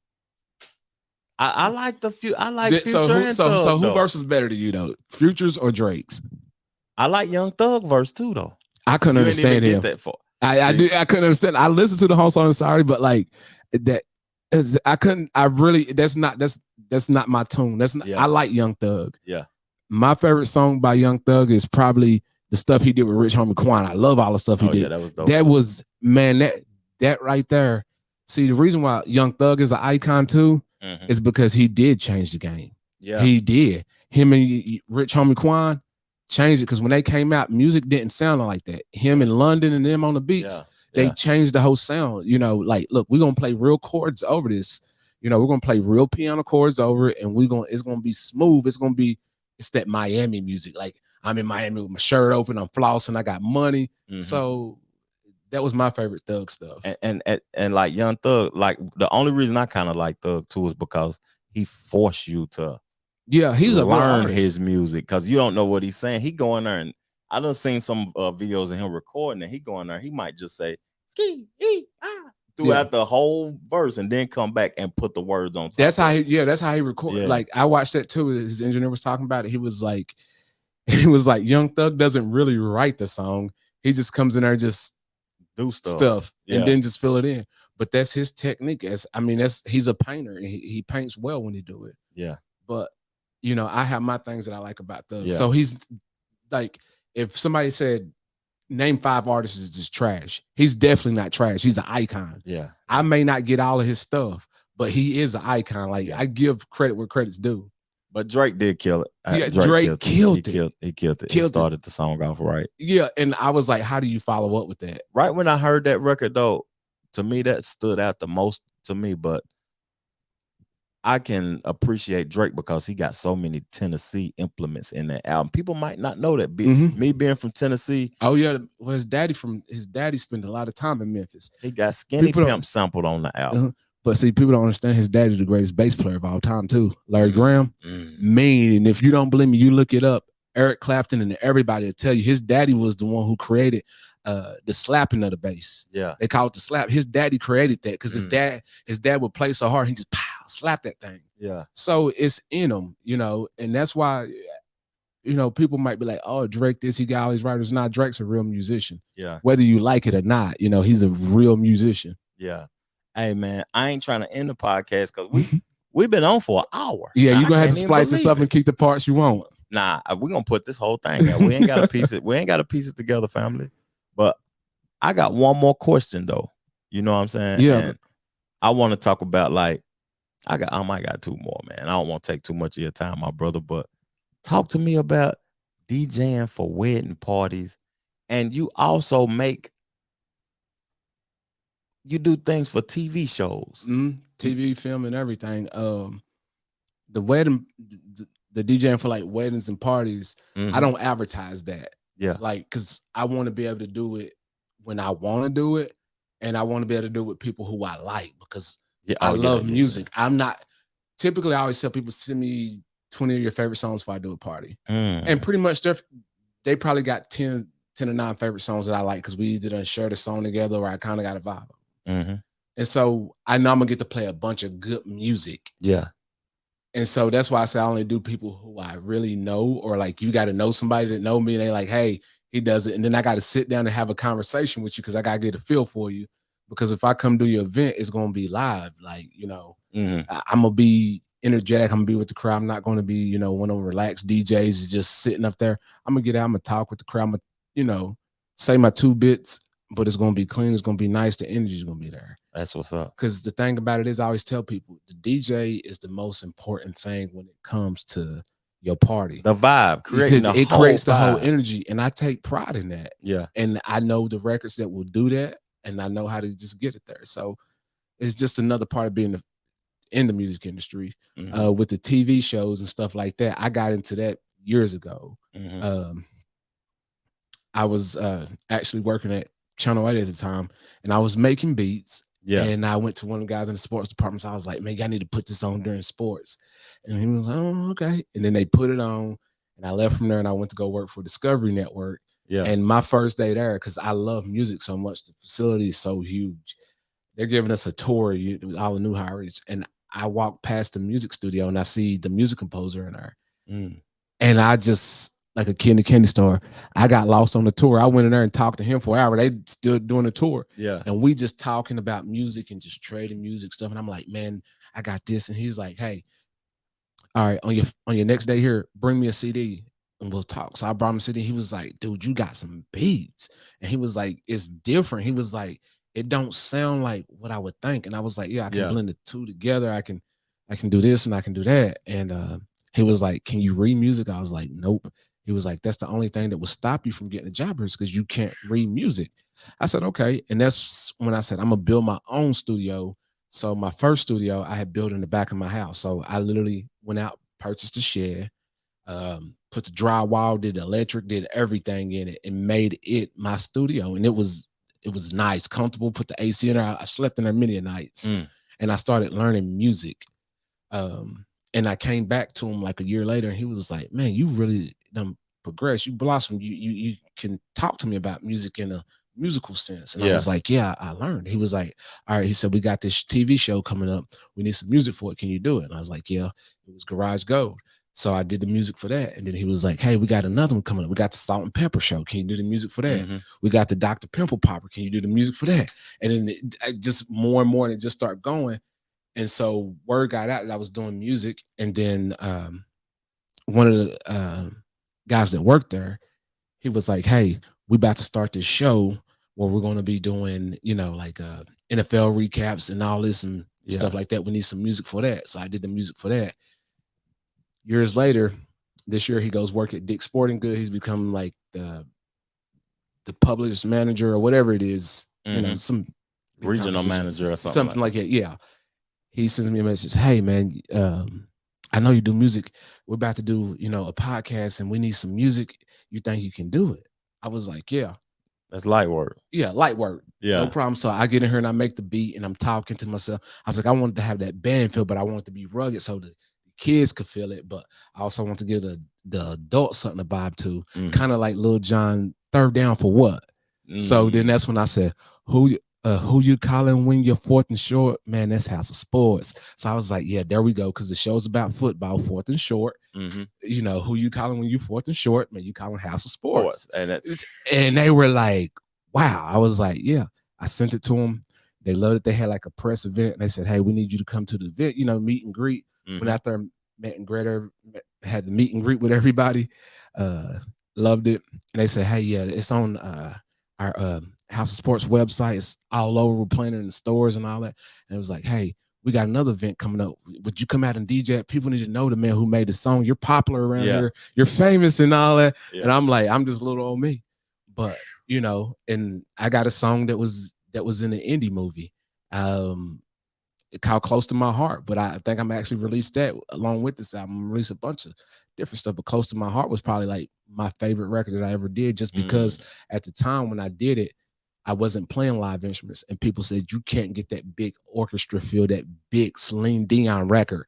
[SPEAKER 1] I like I like Future
[SPEAKER 2] So who,
[SPEAKER 1] and
[SPEAKER 2] so
[SPEAKER 1] Thug,
[SPEAKER 2] so who
[SPEAKER 1] though.
[SPEAKER 2] versus better to you though? Future's or Drake's?
[SPEAKER 1] I like Young Thug verse too, though.
[SPEAKER 2] I couldn't
[SPEAKER 1] You ain't even
[SPEAKER 2] understand
[SPEAKER 1] get
[SPEAKER 2] him.
[SPEAKER 1] that far.
[SPEAKER 2] I couldn't understand. I listened to the whole song. Sorry, but like that is I couldn't. I really that's not my tune. That's not.
[SPEAKER 1] Yeah.
[SPEAKER 2] I like Young Thug.
[SPEAKER 1] Yeah.
[SPEAKER 2] My favorite song by Young Thug is probably the stuff he did with Rich Homie Quan. I love all the stuff he did.
[SPEAKER 1] Yeah, that was dope.
[SPEAKER 2] That was, man, that right there. See, the reason why Young Thug is an icon too is because he did change the game.
[SPEAKER 1] Yeah.
[SPEAKER 2] He did. Him and Rich Homie Quan changed it, because when they came out, music didn't sound like that. Him in London and them on the beats, they changed the whole sound. You know, like, look, we're gonna play real chords over this. You know, we're gonna play real piano chords over it, and it's gonna be smooth. It's that Miami music. Like, I'm in Miami with my shirt open, I'm flossing, I got money. So that was my favorite Thug stuff.
[SPEAKER 1] And like Young Thug, like the only reason I kind of like Thug too is because he forced you to
[SPEAKER 2] he's
[SPEAKER 1] learn his music, because you don't know what he's saying. He go in there, and I done seen some videos of him recording, and he go in there, he might just say ski throughout the whole verse, and then come back and put the words on top.
[SPEAKER 2] That's how he recorded. Like, I watched that too. His engineer was talking about it. He was like Young Thug doesn't really write the song. He just comes in there and just
[SPEAKER 1] do stuff.
[SPEAKER 2] And then just fill it in. But that's his technique. He's a painter, and he paints well when he do it.
[SPEAKER 1] Yeah.
[SPEAKER 2] But you know, I have my things that I like about Thug. So he's like, if somebody said name 5 artists is just trash, he's definitely not trash. He's an icon.
[SPEAKER 1] Yeah.
[SPEAKER 2] I may not get all of his stuff, but he is an icon. Like, I give credit where credit's due.
[SPEAKER 1] But Drake did kill it.
[SPEAKER 2] Drake killed it.
[SPEAKER 1] He killed it. He started the song off right.
[SPEAKER 2] Yeah, and I was like, how do you follow up with that?
[SPEAKER 1] Right when I heard that record, though, to me, that stood out the most to me. But I can appreciate Drake because he got so many Tennessee implements in that album. People might not know that. Me being from Tennessee.
[SPEAKER 2] Oh yeah, well, his daddy spent a lot of time in Memphis.
[SPEAKER 1] He got Skinny Pimp sampled on the album.
[SPEAKER 2] But see, people don't understand his daddy's the greatest bass player of all time too. Larry Graham, mean. And if you don't believe me, you look it up. Eric Clapton and everybody will tell you his daddy was the one who created the slapping of the bass.
[SPEAKER 1] Yeah,
[SPEAKER 2] they call it the slap. His daddy created that because his dad would play so hard, he just slap that thing.
[SPEAKER 1] Yeah. So
[SPEAKER 2] it's in him, you know, and that's why, you know, people might be like, oh, Drake this, he got all these writers. Nah, Drake's a real musician.
[SPEAKER 1] Yeah.
[SPEAKER 2] Whether you like it or not, you know, he's a real musician.
[SPEAKER 1] Yeah. Hey man, I ain't trying to end the podcast because we've been on for an hour.
[SPEAKER 2] Yeah, you're gonna have to splice this up and keep the parts you want.
[SPEAKER 1] Nah, we're gonna put this whole thing out. We ain't gotta piece it together, family. But I got one more question though. You know what I'm saying?
[SPEAKER 2] Yeah.
[SPEAKER 1] And I want to talk about, like, I might got 2 more, man. I don't want to take too much of your time, my brother, but talk to me about DJing for wedding parties. And you also you do things for TV shows.
[SPEAKER 2] TV, film, and everything. The wedding, the DJing for like weddings and parties, I don't advertise that.
[SPEAKER 1] Yeah.
[SPEAKER 2] Like, because I want to be able to do it when I want to do it, and I want to be able to do it with people who I like, because I love music. I'm not, typically I always tell people, send me 20 of your favorite songs before I do a party. And pretty much they probably got 10 or 9 favorite songs that I like, because we either done shared a song together or I kind of got a vibe. And so I know I'm gonna get to play a bunch of good music.
[SPEAKER 1] Yeah.
[SPEAKER 2] And so that's why I say I only do people who I really know, or like, you got to know somebody that know me and they like, hey, he does it. And then I got to sit down and have a conversation with you, because I got to get a feel for you. Because if I come do your event, it's going to be live. Like, you know, I'm going to be energetic. I'm going to be with the crowd. I'm not going to be, you know, one of them relaxed DJs just sitting up there. I'm going to get out. I'm going to talk with the crowd. I'm going to, you know, say my 2 bits, but it's going to be clean. It's going to be nice. The energy is going to be there.
[SPEAKER 1] That's what's up.
[SPEAKER 2] Because the thing about it is, I always tell people, the DJ is the most important thing when it comes to your party.
[SPEAKER 1] The vibe,
[SPEAKER 2] it creates the whole energy, and I take pride in that.
[SPEAKER 1] Yeah.
[SPEAKER 2] And I know the records that will do that, and I know how to just get it there. So it's just another part of being in the music industry. With the TV shows and stuff like that, I got into that years ago. I was actually working at Channel 8 at the time, and I was making beats. Yeah. And I went to one of the guys in the sports department. So I was like, man, y'all need to put this on during sports. And he was like, oh, okay. And then they put it on, and I left from there and I went to go work for Discovery Network. Yeah. And my first day there, because I love music so much, the facility is so huge. They're giving us a tour with all the new hires. And I walk past the music studio and I see the music composer in there. And I just, like a kid in the candy store, I got lost on the tour. I went in there and talked to him for an hour. They still doing the tour.
[SPEAKER 1] Yeah.
[SPEAKER 2] And we just talking about music and just trading music stuff. And I'm like, man, I got this. And he's like, hey, all right, on your next day here, bring me a CD and we'll talk. So I brought him a CD. He was like, dude, you got some beats. And he was like, it's different. He was like, it don't sound like what I would think. And I was like, yeah, I can blend the two together. I can do this and I can do that. And he was like, can you read music? I was like, nope. He was like, that's the only thing that will stop you from getting a job here is because you can't read music. I said, okay. And that's when I said, I'm gonna build my own studio. So my first studio I had built in the back of my house. So I literally went out, purchased a shed, put the drywall, did the electric, did everything in it, and made it my studio. And it was nice, comfortable, put the AC in there. I slept in there many nights. And I started learning music. And I came back to him like a year later, and he was like, man, you really done progressed. You blossomed. You can talk to me about music in a musical sense. And I was like, yeah, I learned. He was like, all right. He said, we got this TV show coming up. We need some music for it. Can you do it? And I was like, yeah. It was Garage Gold. So I did the music for that. And then he was like, hey, we got another one coming up. We got the Salt and Pepper Show. Can you do the music for that? We got the Dr. Pimple Popper. Can you do the music for that? And then it just more and more, and it just started going. And so word got out that I was doing music. And then one of the guys that worked there, he was like, hey, we about to start this show where we're going to be doing, like NFL recaps and all this and stuff like that. We need some music for that. So I did the music for that. Years later, this year he goes work at Dick's Sporting Goods. He's become like the published manager or whatever it is, some
[SPEAKER 1] regional manager or
[SPEAKER 2] something like that. Yeah. He sends me a message. Hey man, I know you do music. We're about to do, a podcast and we need some music. You think you can do it? I was like, yeah.
[SPEAKER 1] That's light work.
[SPEAKER 2] Yeah, light work.
[SPEAKER 1] Yeah.
[SPEAKER 2] No problem. So I get in here and I make the beat and I'm talking to myself. I was like, I wanted to have that band feel, but I wanted to be rugged so the kids could feel it. But I also want to give the adults something to vibe to. Kind of like Lil Jon, third down for what? So then that's when I said, who you calling when you're fourth and short? Man, that's House of Sports. So I was like, yeah, there we go. Because the show's about football, fourth and short. Who you calling when you fourth and short? Man, you calling House of Sports. And they were like, wow. I was like, yeah. I sent it to them. They loved it. They had like a press event. And they said, hey, we need you to come to the event, meet and greet. Went out there, met and greet, had the meet and greet with everybody. Loved it. And they said, hey, yeah, it's on our House of Sports website. It's all over. We're playing it in the stores and all that. And it was like, hey, we got another event coming up. Would you come out and DJ? People need to know the man who made the song. You're popular around here. You're famous and all that. And I'm like, I'm just little old me. But, and I got a song that was in an indie movie. Called Close to My Heart, but I think I'm actually released that along with this album. Released a bunch of different stuff, but Close to My Heart was probably like my favorite record that I ever did, just because at the time when I did it, I wasn't playing live instruments, and people said you can't get that big orchestra feel, that big Celine Dion record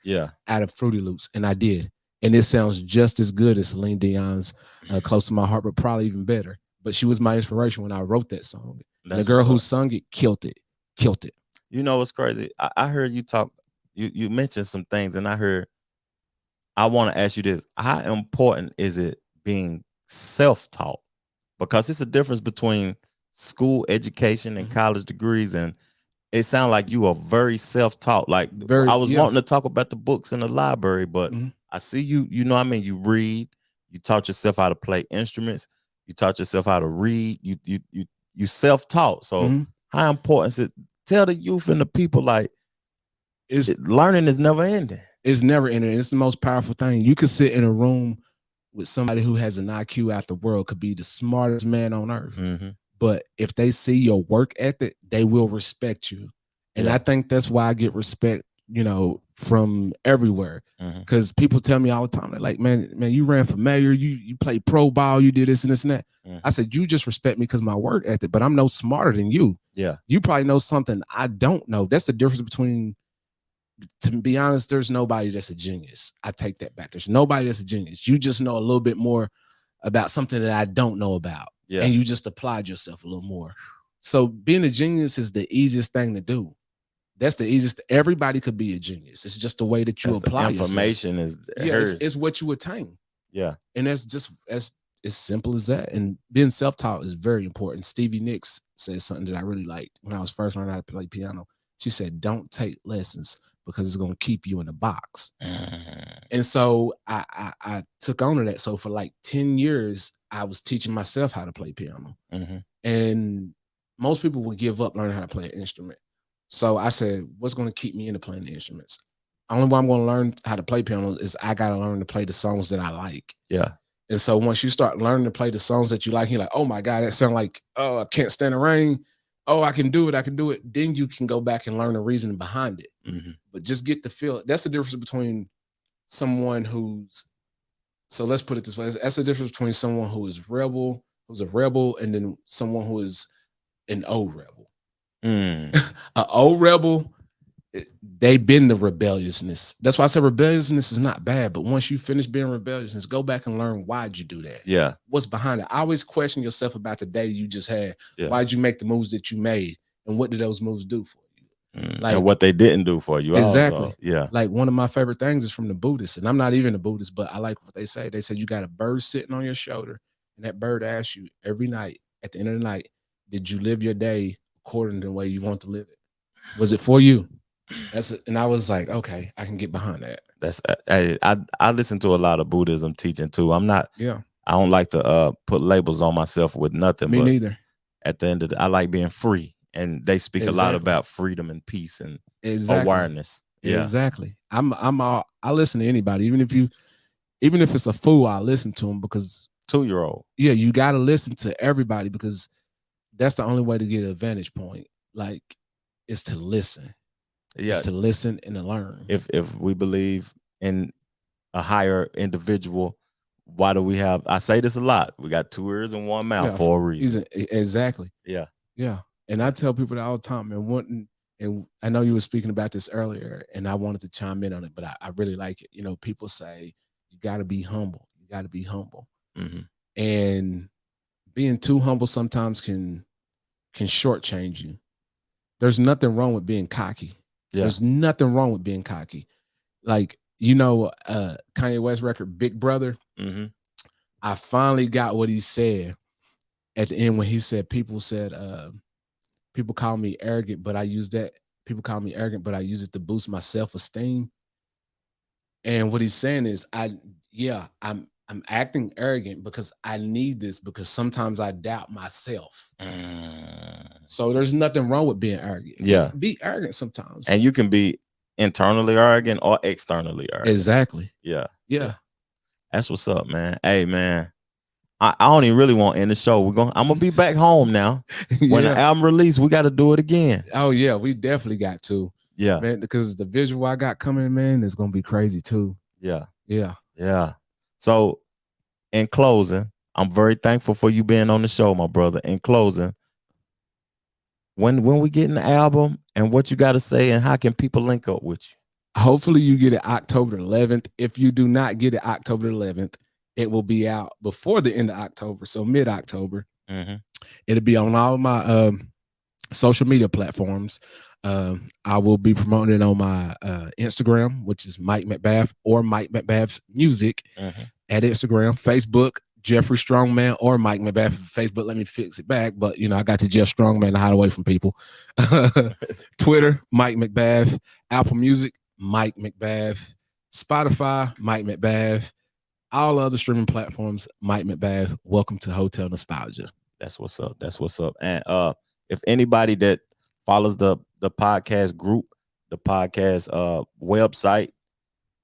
[SPEAKER 2] out of Fruity Loops, and I did, and it sounds just as good as Celine Dion's Close to My Heart, but probably even better. But she was my inspiration when I wrote that song. The girl who sung it killed it.
[SPEAKER 1] You know what's crazy? I heard you talk, you mentioned some things, and I want to ask you this. How important is it being self-taught? Because it's a difference between school education and college degrees, and it sounds like you are very self-taught. Like I was wanting to talk about the books in the library, but I see you know what I mean? You read, you taught yourself how to play instruments, you taught yourself how to read, you self-taught. So how important is it? Tell the youth and the people, like, learning is never ending.
[SPEAKER 2] It's never ending. It's the most powerful thing. You could sit in a room with somebody who has an IQ out the world, could be the smartest man on earth. But if they see your work ethic, they will respect you. And I think that's why I get respect, from everywhere. Because people tell me all the time, they're like, man, you ran for mayor, you played pro ball, you did this and this and that. I said, you just respect me because my work ethic, but I'm no smarter than you. You probably know something I don't know. That's the difference between, to be honest, there's nobody that's a genius. I take that back. There's nobody that's a genius. You just know a little bit more about something that I don't know about. And you just applied yourself a little more. So being a genius is the easiest thing to do. That's the easiest. Everybody could be a genius. It's just the way that you apply
[SPEAKER 1] the information
[SPEAKER 2] yourself.
[SPEAKER 1] is
[SPEAKER 2] It's what you attain.
[SPEAKER 1] Yeah.
[SPEAKER 2] And that's just as simple as that. And being self-taught is very important. Stevie Nicks said something that I really liked when I was first learning how to play piano. She said, don't take lessons because it's going to keep you in a box. And so I took on to that. So for like 10 years, I was teaching myself how to play piano. And most people would give up learning how to play an instrument. So I said, what's going to keep me into playing the instruments? Only way I'm going to learn how to play piano is I got to learn to play the songs that I like.
[SPEAKER 1] Yeah.
[SPEAKER 2] And so once you start learning to play the songs that you like, you're like, oh my God, that sound like, oh, I Can't Stand the Rain. Oh, I can do it. I can do it. Then you can go back and learn the reasoning behind it. But just get the feel. That's the difference between someone who's, so let's put it this way. That's the difference between someone who's a rebel, and then someone who is an old rebel. An old rebel, they've been the rebelliousness. That's why I said rebelliousness is not bad. But once you finish being rebellious, go back and learn why'd you do that.
[SPEAKER 1] Yeah.
[SPEAKER 2] What's behind it? I always question yourself about the day you just had.
[SPEAKER 1] Yeah.
[SPEAKER 2] Why'd you make the moves that you made? And what did those moves do for you?
[SPEAKER 1] Like, and what they didn't do for you.
[SPEAKER 2] Exactly.
[SPEAKER 1] Also. Yeah.
[SPEAKER 2] Like one of my favorite things is from the Buddhists. And I'm not even a Buddhist, but I like what they say. They said you got a bird sitting on your shoulder, and that bird asks you every night, at the end of the night, did you live your day according to the way you want to live it? Was it for you? That's it. And I was like, okay, I can get behind that.
[SPEAKER 1] That's I listen to a lot of Buddhism teaching too. I'm not. Yeah. I don't like to put labels on myself with nothing.
[SPEAKER 2] Me neither.
[SPEAKER 1] At the end of I like being free, and they speak a lot about freedom and peace and awareness. Yeah,
[SPEAKER 2] exactly. I listen to anybody, even if it's a fool, I listen to them because
[SPEAKER 1] 2-year-old.
[SPEAKER 2] Yeah, you got to listen to everybody because that's the only way to get a vantage point. Like, is to listen. Yeah, it's to listen and to learn.
[SPEAKER 1] If we believe in a higher individual, why do we have? I say this a lot. We got 2 ears and 1 mouth for a reason.
[SPEAKER 2] Exactly.
[SPEAKER 1] Yeah.
[SPEAKER 2] Yeah. And I tell people that all the time, and I know you were speaking about this earlier, and I wanted to chime in on it, but I really like it. You know, people say you got to be humble. You got to be humble. And being too humble sometimes can shortchange you. There's nothing wrong with being cocky. Yeah. There's nothing wrong with being cocky. Like, Kanye West record, Big Brother. I finally got what he said at the end when he said, people call me arrogant, but I use that. People call me arrogant, but I use it to boost my self-esteem. And what he's saying is, I'm acting arrogant because I need this, because sometimes I doubt myself. So there's nothing wrong with being arrogant.
[SPEAKER 1] Yeah.
[SPEAKER 2] Be arrogant sometimes.
[SPEAKER 1] And you can be internally arrogant or externally arrogant.
[SPEAKER 2] Exactly.
[SPEAKER 1] Yeah.
[SPEAKER 2] Yeah.
[SPEAKER 1] That's what's up, man. Hey, man. I don't even really want to end the show. I'm gonna be back home now. When the album release, we got to do it again.
[SPEAKER 2] Oh yeah, we definitely got to.
[SPEAKER 1] Yeah,
[SPEAKER 2] man, because the visual I got coming, man, is gonna be crazy too.
[SPEAKER 1] Yeah,
[SPEAKER 2] yeah,
[SPEAKER 1] yeah. So, in closing, I'm very thankful for you being on the show, my brother. In closing, when we get the album and what you got to say and how can people link up with you?
[SPEAKER 2] Hopefully, you get it October 11th. If you do not get it October 11th. It will be out before the end of October, so mid-October. It'll be on all my social media platforms. I will be promoting it on my Instagram, which is Mike McBath or Mike McBath Music at Instagram, Facebook, Jeffrey Strongman or Mike McBath. Facebook, let me fix it back, but I got the Jeff Strongman to hide away from people. Twitter, Mike McBath. Apple Music, Mike McBath. Spotify, Mike McBath. All other streaming platforms, Mike McBath. Welcome to Hotel Nostalgia.
[SPEAKER 1] That's what's up. That's what's up. And if anybody that follows the podcast group, the podcast website,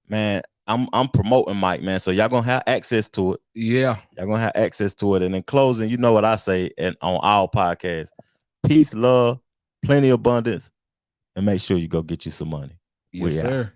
[SPEAKER 1] man, I'm promoting Mike, man. So y'all gonna have access to it.
[SPEAKER 2] Yeah,
[SPEAKER 1] y'all gonna have access to it. And in closing, you know what I say on our podcast: peace, love, plenty of abundance, and make sure you go get you some money.
[SPEAKER 2] Yes, sir.